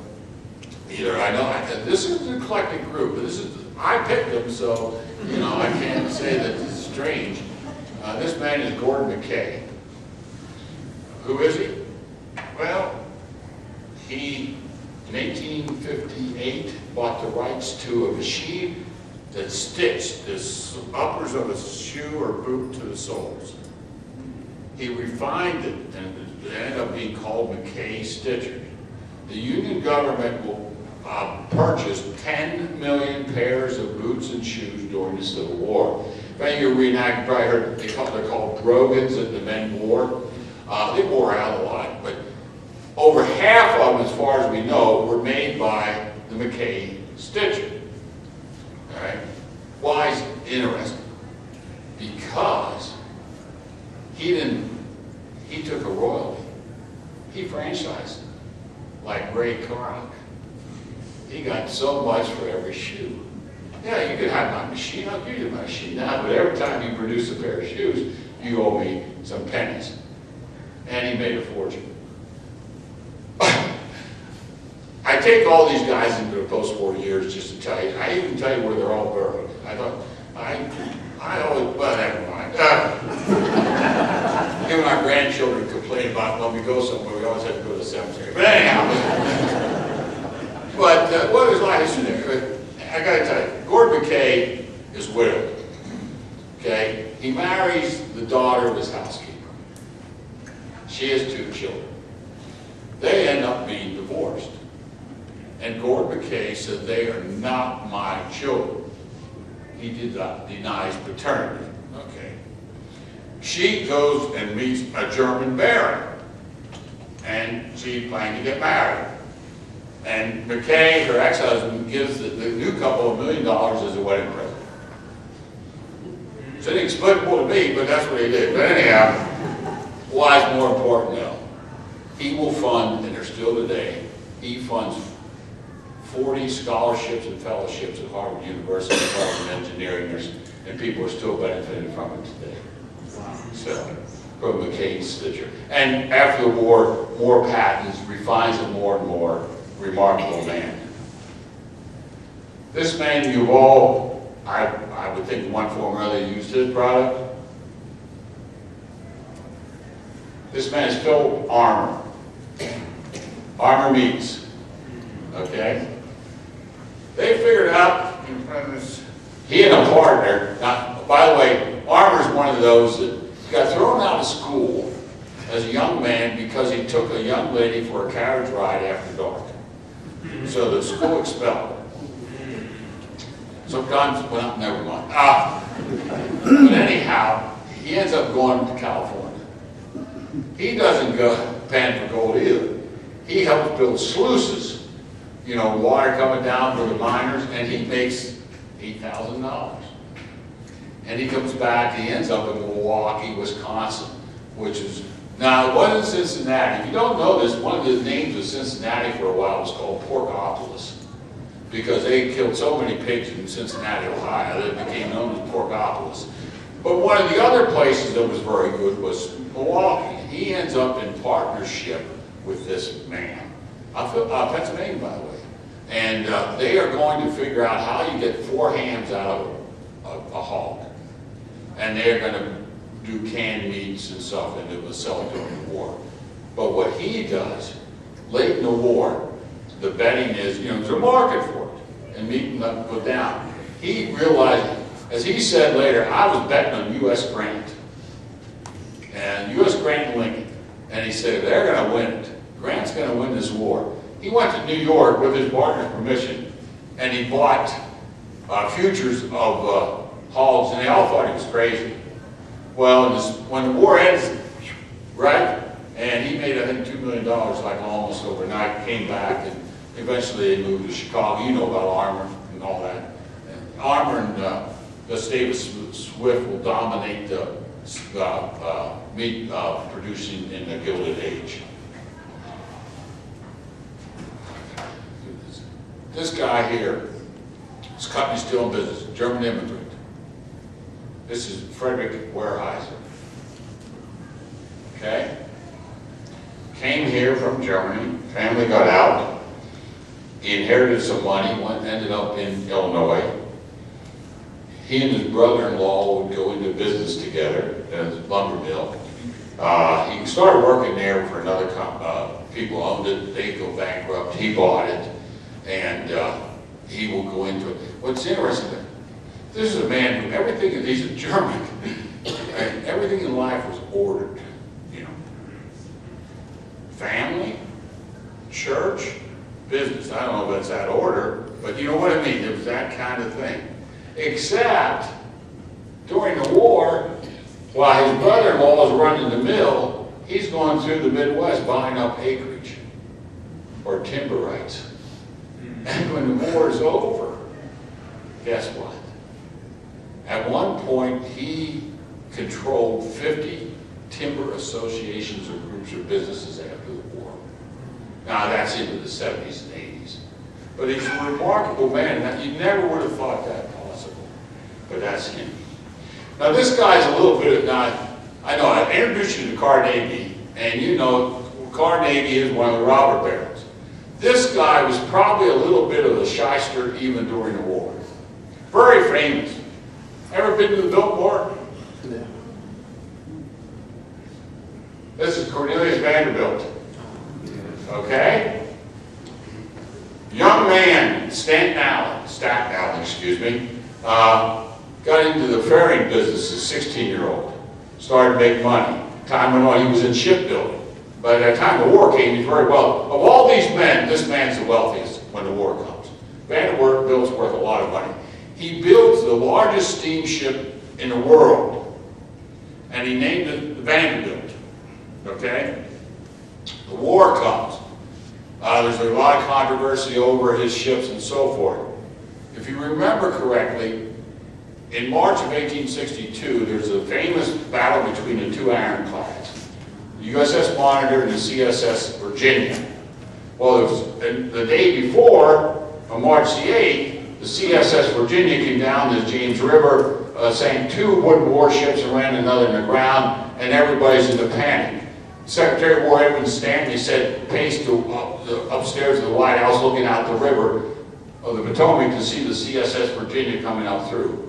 either. I know, this is an eclectic group. I picked him, so, I can't say that this is strange. This man is Gordon McKay. Who is he? Well, he, in 1858, bought the rights to a machine that stitched the uppers of a shoe or boot to the soles. He refined it, and it ended up being called McKay Stitcher. The Union government will purchase 10 million pairs of boots and shoes during the Civil War. If any of you reenact, probably heard they're called brogans that the men wore. They wore out a lot, but over half of them, as far as we know, were made by the McKay Stitcher. All right? Why is it interesting? Because he took a royalty. He franchised it, like Ray Kroc. He got so much for every shoe. Yeah, you could have my machine, I'll give you my machine now, but every time you produce a pair of shoes, you owe me some pennies. And he made a fortune. I take all these guys into the post-war years just to tell you, I even tell you where they're all buried. I always, well, never mind. Even our grandchildren complain about when we go somewhere, we always have to go to the cemetery. But anyhow, but what is life history there? I gotta tell you, Gordon McKay is widowed. Okay? He marries the daughter of his housekeeper. She has 2 children. They end up being divorced. And Gordon McKay said, they are not my children. He denies paternity. Okay. She goes and meets a German baron. And she planned to get married. And McKay, her ex-husband, gives the new couple $1 million as a wedding present. So they split more to me, but that's what he did. But anyhow, why is more important now? He will fund, and they're still today, he funds 40 scholarships and fellowships at Harvard University Department of Engineering, and people are still benefiting from it today. So, from McKay Stitcher. And after the war, more patents, refines it more and more. Remarkable man. This man, you've all, I would think in one form or other, used his product. This man is Phil Armour. Armour Meats. Okay? They figured out, he and a partner, now, by the way, Armour's one of those that got thrown out of school as a young man because he took a young lady for a carriage ride after dark. So the school expelled him. Sometimes, well, never mind. But anyhow, he ends up going to California. He doesn't go pan for gold either. He helps build sluices, you know, water coming down for the miners, and he makes $8,000. And he comes back, he ends up in Milwaukee, Wisconsin, which is, now, what is Cincinnati? If you don't know this, one of the names of Cincinnati for a while was called Porkopolis, because they killed so many pigs in Cincinnati, Ohio, that it became known as Porkopolis. But one of the other places that was very good was Milwaukee. He ends up in partnership with this man, Pennsylvania, by the way. And they are going to figure out how you get 4 hams out of a hog. And they're going to do canned meats and stuff, and it was selling during the war. But what he does, late in the war, the betting is, you know, there's a market for it, and meat doesn't go down. He realized, as he said later, I was betting on U.S. Grant, and U.S. Grant and Lincoln, and he said, they're going to win it. Grant's going to win this war. He went to New York with his partner's permission, and he bought futures of hogs, and they all thought he was crazy. Well, when the war ends, right, and he made, I think, $2 million like almost overnight, came back, and eventually they moved to Chicago. You know about Armour and all that. And Armour and Gustavus Swift will dominate the meat producing in the Gilded Age. This guy here, his company's still in business, German immigrant. This is Frederick Weyerhaeuser. Okay? Came here from Germany, family got out. He inherited some money, ended up in Illinois. He and his brother-in-law would go into business together at a lumber mill. He started working there for another people owned it, they go bankrupt, he bought it, and he will go into it. What's interesting, this is a man who everything, he's a German, and everything in life was ordered, you know. Family, church, business. I don't know if it's that order, but you know what I mean, it was that kind of thing. Except, during the war, while his brother-in-law is running the mill, he's going through the Midwest buying up acreage. or timber rights. And when the war is over, guess what? At one point, he controlled 50 timber associations or groups or businesses after the war. Now, that's into the 70s and 80s. But he's a remarkable man. Now, you never would have thought that possible. But that's him. Now, this guy's a little bit of, now, I know, I introduced you to Carnegie, and you know Carnegie is one of the robber barons. This guy was probably a little bit of a shyster even during the war. Very famous. Ever been to the Biltmore?
Yeah.
This is Cornelius Vanderbilt. Okay? Young man, Staten Island, excuse me, got into the ferrying business as a 16-year-old. Started making money. Time went on, he was in shipbuilding. By the time the war came, he's very well. Of all these men, this man's the wealthiest when the war comes. Vanderbilt's worth a lot of money. He built the largest steamship in the world, and he named it the Vanderbilt. Okay? The war comes. There's a lot of controversy over his ships and so forth. If you remember correctly, in March of 1862, there's a famous battle between the two ironclads, the USS Monitor and the CSS Virginia. Well, the day before, on March the 8th, the CSS Virginia came down the James River, sank 2 wooden warships and ran another in the ground, and everybody's in a panic. Secretary of War Edwin Stanley said, paced upstairs to the White House looking out the river of the Potomac to see the CSS Virginia coming up through.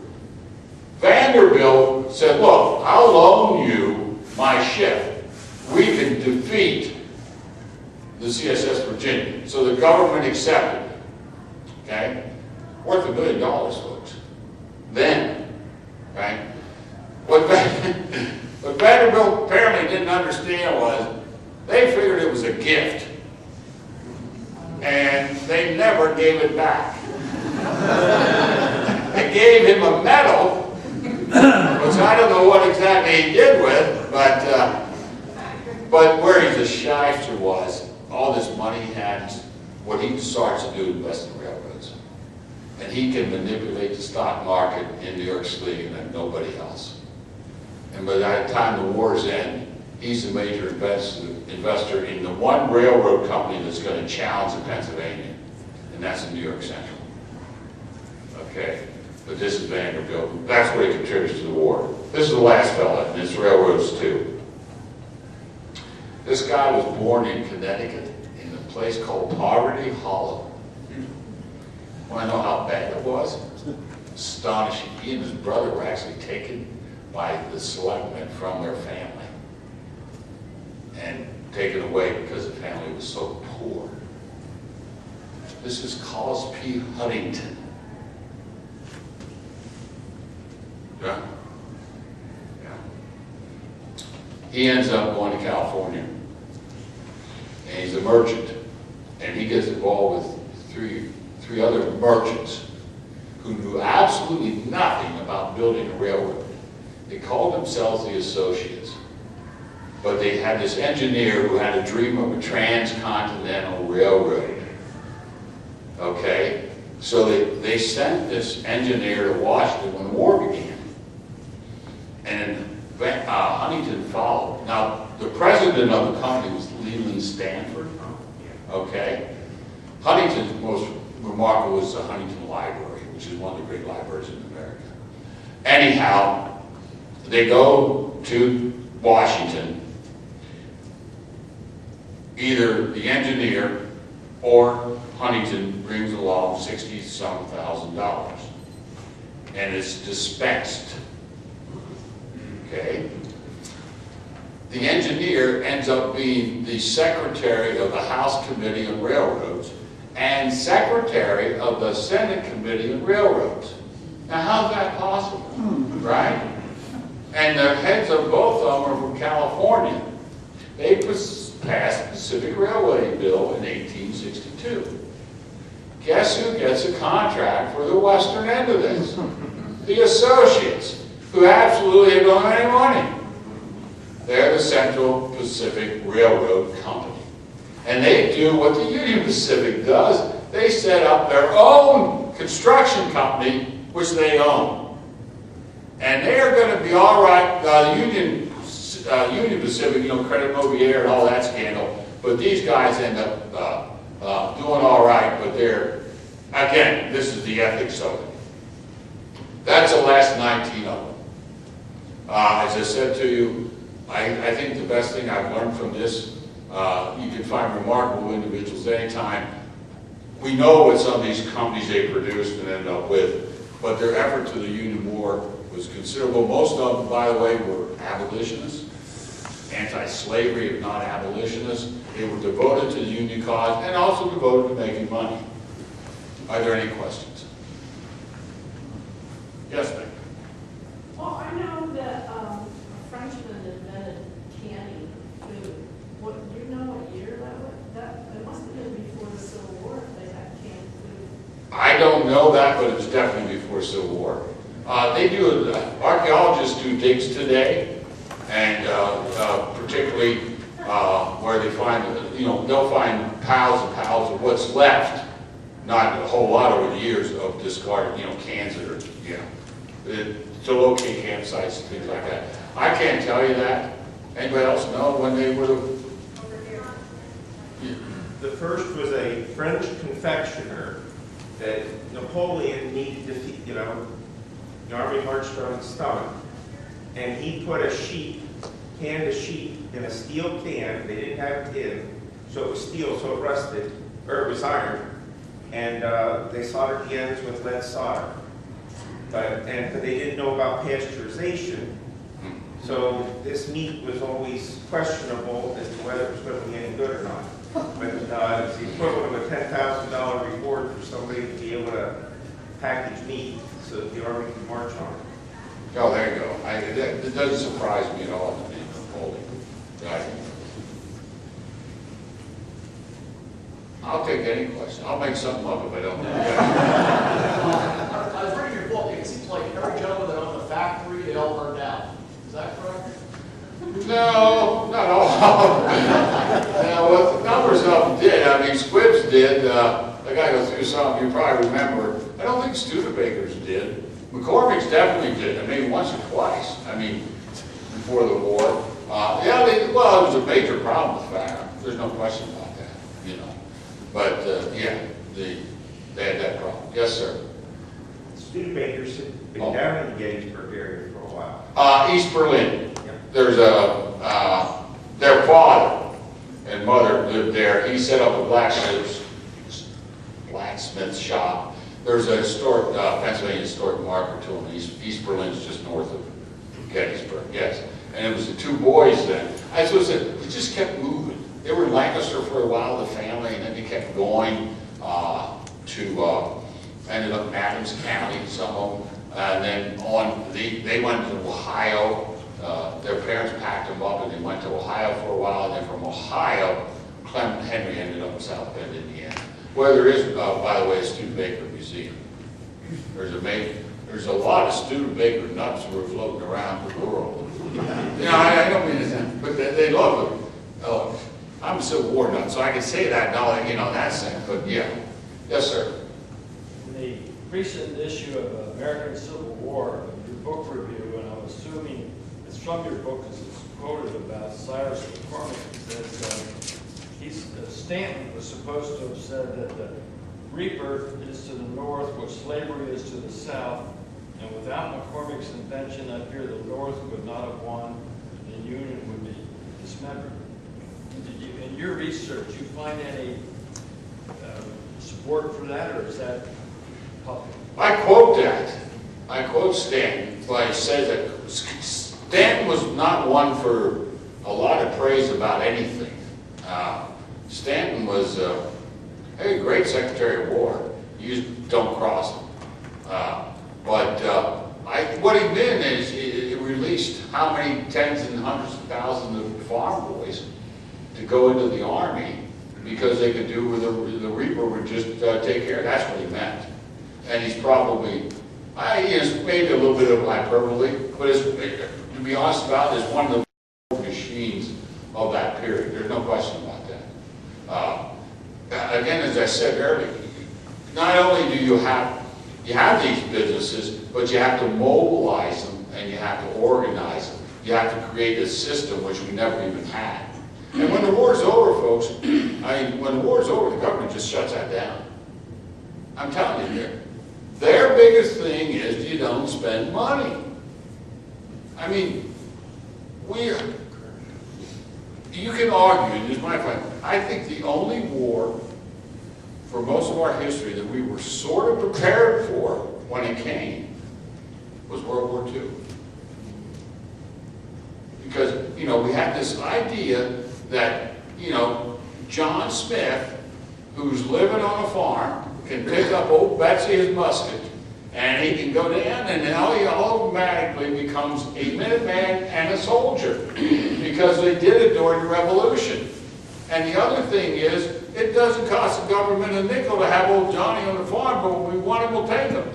Vanderbilt said, look, I'll loan you my ship. We can defeat the CSS Virginia. So the government accepted it. Okay? Worth $1 billion, folks. Then, right? What Vanderbilt apparently didn't understand was they figured it was a gift. And they never gave it back. They gave him a medal, which I don't know what exactly he did with, but where he's a shyster was, all this money he had, what he starts to do invest in railroads. And he can manipulate the stock market in New York City like nobody else. And by the time the war's end, he's a major investor in the one railroad company that's going to challenge the Pennsylvania, and that's in New York Central. Okay, but this is Vanderbilt. That's what he contributes to the war. This is the last fella, and it's railroads too. This guy was born in Connecticut in a place called Poverty Hollow. Want to know how bad it was? Astonishing. He and his brother were actually taken by the selectmen from their family and taken away because the family was so poor. This is Collis P. Huntington. Yeah? Yeah. He ends up going to California. And he's a merchant. And he gets involved with three other merchants who knew absolutely nothing about building a railroad. They called themselves the Associates. But they had this engineer who had a dream of a transcontinental railroad. Okay? So they sent this engineer to Washington when the war began. And Huntington followed. Now, the president of the company was Leland Stanford. Okay? Huntington's most remarkable was the Huntington Library, which is one of the great libraries in America. Anyhow, they go to Washington. Either the engineer or Huntington brings along $60-some thousand. And it's dispensed. Okay? The engineer ends up being the secretary of the House Committee on Railroads and secretary of the Senate Committee on Railroads. Now, how's that possible? Right? And the heads of both of them are from California. They passed the Pacific Railway Bill in 1862. Guess who gets a contract for the western end of this? The Associates, who absolutely don't have any money. They're the Central Pacific Railroad Company. And they do what the Union Pacific does. They set up their own construction company, which they own. And they are going to be all right. Union Pacific, Credit Mobilier and all that scandal. But these guys end up doing all right. But they're, again, this is the ethics of it. That's the last 19 of them. As I said to you, I think the best thing I've learned from this, you can find remarkable individuals anytime. We know what some of these companies they produced and ended up with, but their effort to the Union War was considerable. Most of them, by the way, were abolitionists, anti-slavery, if not abolitionists. They were devoted to the Union cause and also devoted to making money. Are there any questions? Yes, ma'am.
Well, I know that a Frenchman invented canning food. Do you know what year it must have been before the Civil War if they had canned food.
I don't know that, but it was definitely before Civil War. Archaeologists do digs today, and particularly where they find, they'll find piles and piles of what's left, not a whole lot over the years of discarded, cans that are, to locate campsites and things like that. I can't tell you that. Anybody else know when they would have?
The first was a French confectioner that Napoleon needed to feed, the army marched on his stomach. And he put canned a sheep in a steel can. They didn't have a tin, so it was steel, so it rusted, or it was iron. And they soldered the ends with lead solder. But they didn't know about pasteurization. So this meat was always questionable as to whether it was going to be any good or not. But it's the equivalent of a $10,000 reward for somebody to be able to package meat so that the army can march on it.
Oh, there you go. It doesn't surprise me at all to be Napoleon. Right. I'll take any question. I'll make something up if I don't know.
I was reading your book, it seems like every gentleman that owned a factory, they all burned out. Is that correct?
No, not all. Well, the numbers of them did. I mean, Squibbs did. I got to go through some. You probably remember. I don't think Studebakers did. McCormick's definitely did. Maybe once or twice. I mean, before the war. It was a major problem with fire. There's no question about that. But they had that problem. Yes, sir.
Studebakers had been down in the Gettysburg area for a while.
East Berlin.
Yep.
There's their father and mother lived there. He set up a blacksmith shop. There's a historic, Pennsylvania historic marker to him. East Berlin's just north of Gettysburg, yes. And it was the two boys then. I suppose it just kept moving. They were in Lancaster for a while, the family, and then they kept going ended up in Adams County, some of them. And then they went to Ohio. Their parents packed them up and they went to Ohio for a while. And then from Ohio, Clement Henry ended up in South Bend, Indiana, where there is, by the way, a Studebaker Museum. There's a lot of Studebaker nuts who are floating around the world. I don't mean it, but they love it. I'm a Civil War nut, so I can say that now, in that sense. But yeah, yes, sir.
In the recent issue of American Civil War, your book review, and I'm assuming it's from your book because it's quoted about Cyrus McCormick, that Stanton was supposed to have said that the reaper is to the north, what slavery is to the south, and without McCormick's invention, I fear the North would not have won, and the Union would be dismembered. In your research, you find any support for that, or is that public?
I quote that. I quote Stanton, but he says that Stanton was not one for a lot of praise about anything. Stanton was a great Secretary of War. You just don't cross him. What he did is he released how many tens and hundreds of thousands of farm boys to go into the army because they could do with the reaper would just take care. That's what he meant. And he's probably, maybe a little bit of hyperbole, but to be honest about it, is one of the machines of that period. There's no question about that. again, as I said earlier, not only do you have these businesses, but you have to mobilize them and you have to organize them. You have to create a system which we never even had. And when the war's over, folks, when the war's over, the government just shuts that down. I'm telling you, their biggest thing is you don't spend money. I mean, you can argue, and this is my point, I think the only war for most of our history that we were sort of prepared for when it came was World War II. Because, you know, we had this idea that, you know, John Smith, who's living on a farm, can pick up old Betsy his musket, and he can go down, and now he automatically becomes a Minuteman and a soldier, because they did it during the Revolution. And the other thing is, it doesn't cost the government a nickel to have old Johnny on the farm, but when we want him, we'll take him.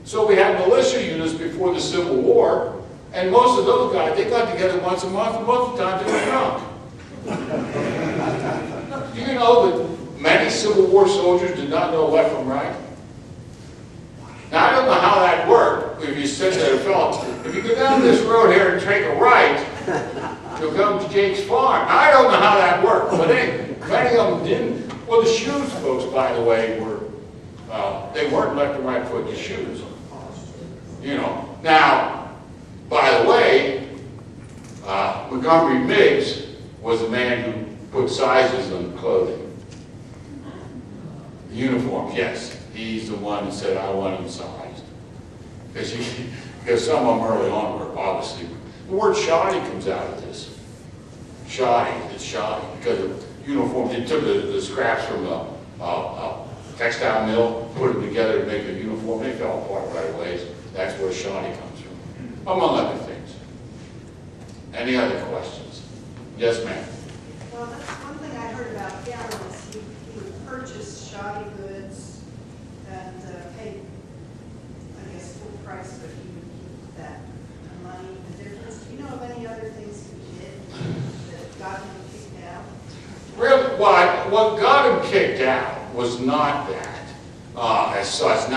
So we had militia units before the Civil War, and most of those guys, they got together once a month, and most of the time they were drunk. Do you know that many Civil War soldiers did not know left from right? Now, I don't know how that worked. If you said to a fellow, if you go down this road here and take a right, you'll come to Jake's farm. I don't know how that worked, but many of them didn't. Well, the shoes, folks, by the way, they weren't left and right foot, the shoes. You know. Now, by the way, Montgomery Meigs was the man who put sizes on clothing. The uniforms, yes. He's the one that said, I want them sized. Because some of them early on were obviously, the word shoddy comes out of this. Shoddy, it's shoddy. Because of uniforms, they took the scraps from a textile mill, put them together to make a uniform, they fell apart right away. That's where shoddy comes from, among other things. Any other questions? Yes, ma'am.
Well, that's one thing I heard about Cameron is he would purchase shoddy goods and pay, I guess, full price, but he would keep that money, the difference. Do you know of any other things he did that got him kicked out?
Really, what got him kicked out was not that, as such.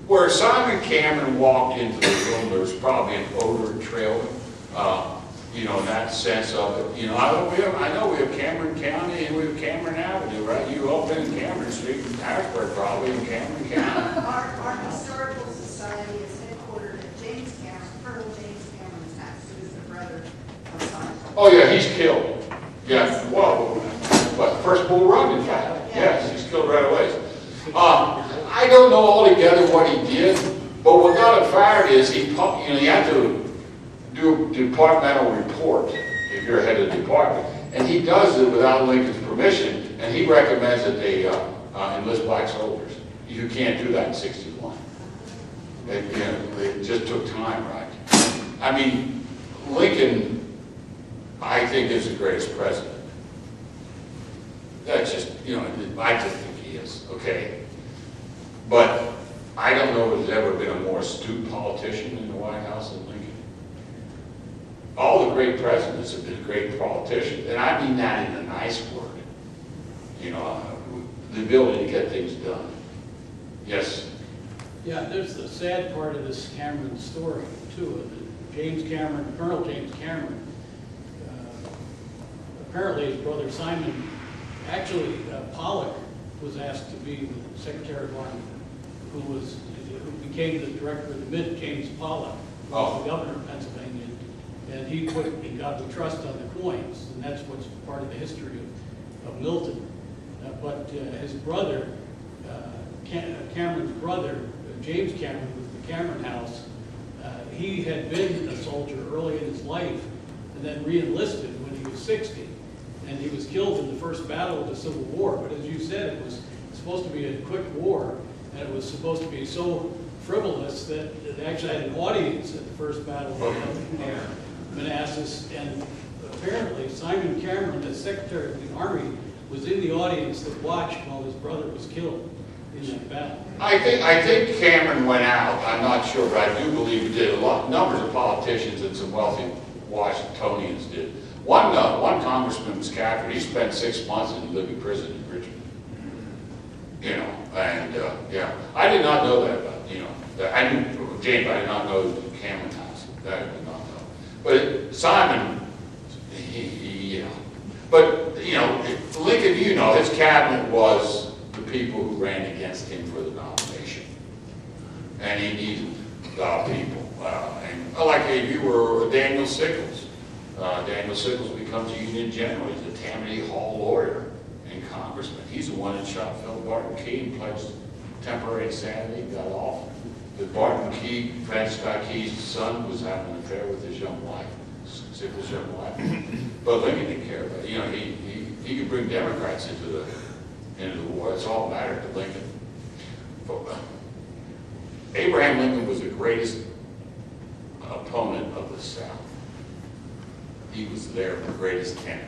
Where Simon Cameron walked into the room, there was probably an odor trail, you know, in that sense of it. You know, I know we have Cameron County and we have Cameron Avenue, right? You open in Cameron Street in Harrisburg, probably in Cameron County.
Our historical society is headquartered at James Cameron, Colonel James Cameron's house, who is the brother of Simon.
Oh yeah, he's killed. Yeah, well, but first Bull Run, in fact. Yes, he's killed right away. I don't know altogether what he did, but what got him fired is you have to do a departmental report if you're head of the department, and he does it without Lincoln's permission, and he recommends that they enlist black soldiers. You can't do that in '61. It just took time, right? I mean, Lincoln, I think, is the greatest president. That's just, you know, I just think he is, okay? But I don't know if there's ever been a more astute politician in the White House than Lincoln. All the great presidents have been great politicians, and I mean that in a nice word. You know, the ability to get things done. Yes?
Yeah, there's the sad part of this Cameron story, too. James Cameron, Colonel James Cameron, apparently his brother Simon, actually Pollock was asked to be the Secretary of Army, who became the director of the Mint, James Pollock, who was the governor of Pennsylvania. And he got the trust on the coins, and that's what's part of the history of Milton. But his brother, Cameron's brother, James Cameron, with the Cameron House, he had been a soldier early in his life and then re-enlisted when he was 60. And he was killed in the first battle of the Civil War. But as you said, it was supposed to be a quick war, and it was supposed to be so frivolous that it actually had an audience at the first battle of Manassas. And apparently Simon Cameron, as Secretary of the Army, was in the audience that watched while his brother was killed in that battle.
I think Cameron went out. I'm not sure, but I do believe he did. Numbers of politicians and some wealthy Washingtonians did. One congressman was captured. He spent 6 months in living prison in Richmond. James, I did not know the Cameron House. That I did not know. But Simon, you know. But, you know, Lincoln, you know, his cabinet was the people who ran against him for the nomination. And he needed people. And like if you were Daniel Sickles. Daniel Sickles becomes a Union General. He's a Tammany Hall lawyer and congressman. He's the one that shot Phil Barton Key and pledged temporary insanity, got off. But Barton Key, Francis Scott Key's son, was having an affair with his young wife, Sickles' young wife. But Lincoln didn't care about it. You know, he could bring Democrats into the war. That's all that mattered to Lincoln. But, Abraham Lincoln was the greatest opponent of the South. He was their greatest enemy.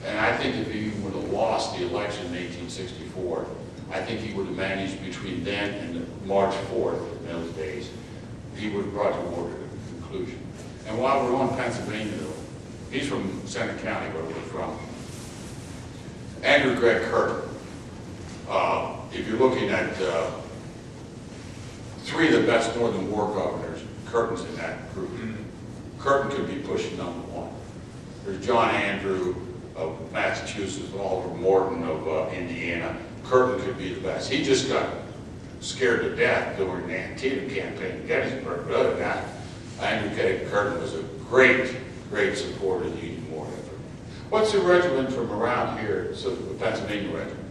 And I think if he would have lost the election in 1864, I think he would have managed between then and March 4th, in those days, he would have brought the war to a conclusion. And while we're on Pennsylvania, though, he's from Center County, where we're from. Andrew Gregg Curtin. If you're looking at three of the best Northern War governors, Curtin's in that group. Curtin could be pushing number one. There's John Andrew of Massachusetts, Oliver Morton of Indiana. Curtin could be the best. He just got scared to death during the Antietam campaign in Gettysburg. But other than that, Andrew Gregg Curtin was a great, great supporter of the Union war effort. What's the regiment from around here, so the Pennsylvania regiment?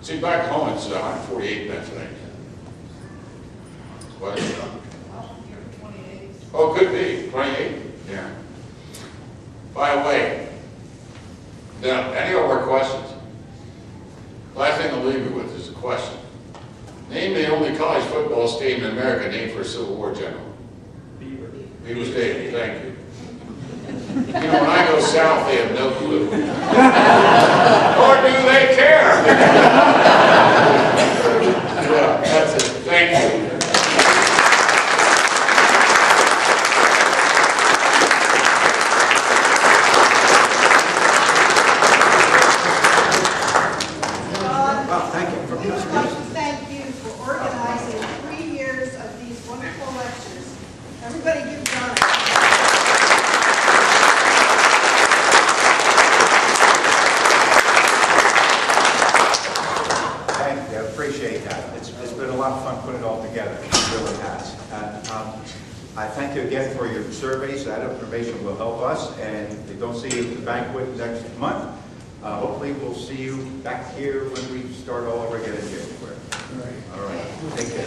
See, back home it's 148 Pennsylvania. What? Oh, could be, 28, yeah. By the way, now, any of our questions? Last thing I'll leave you with is a question. Name the only college football stadium in America named for a Civil War general. Beaver Stadium, thank you. You know, when I go south, they have no clue. Or do they care? Yeah, that's it. Thank you.
Everybody give John a
Thank you, I appreciate that. It's been a lot of fun putting it all together, it really has. And I thank you again for your surveys. That information will help us. And if we don't see you at the banquet next month, hopefully we'll see you back here when we start all over again in January. All right. Take care.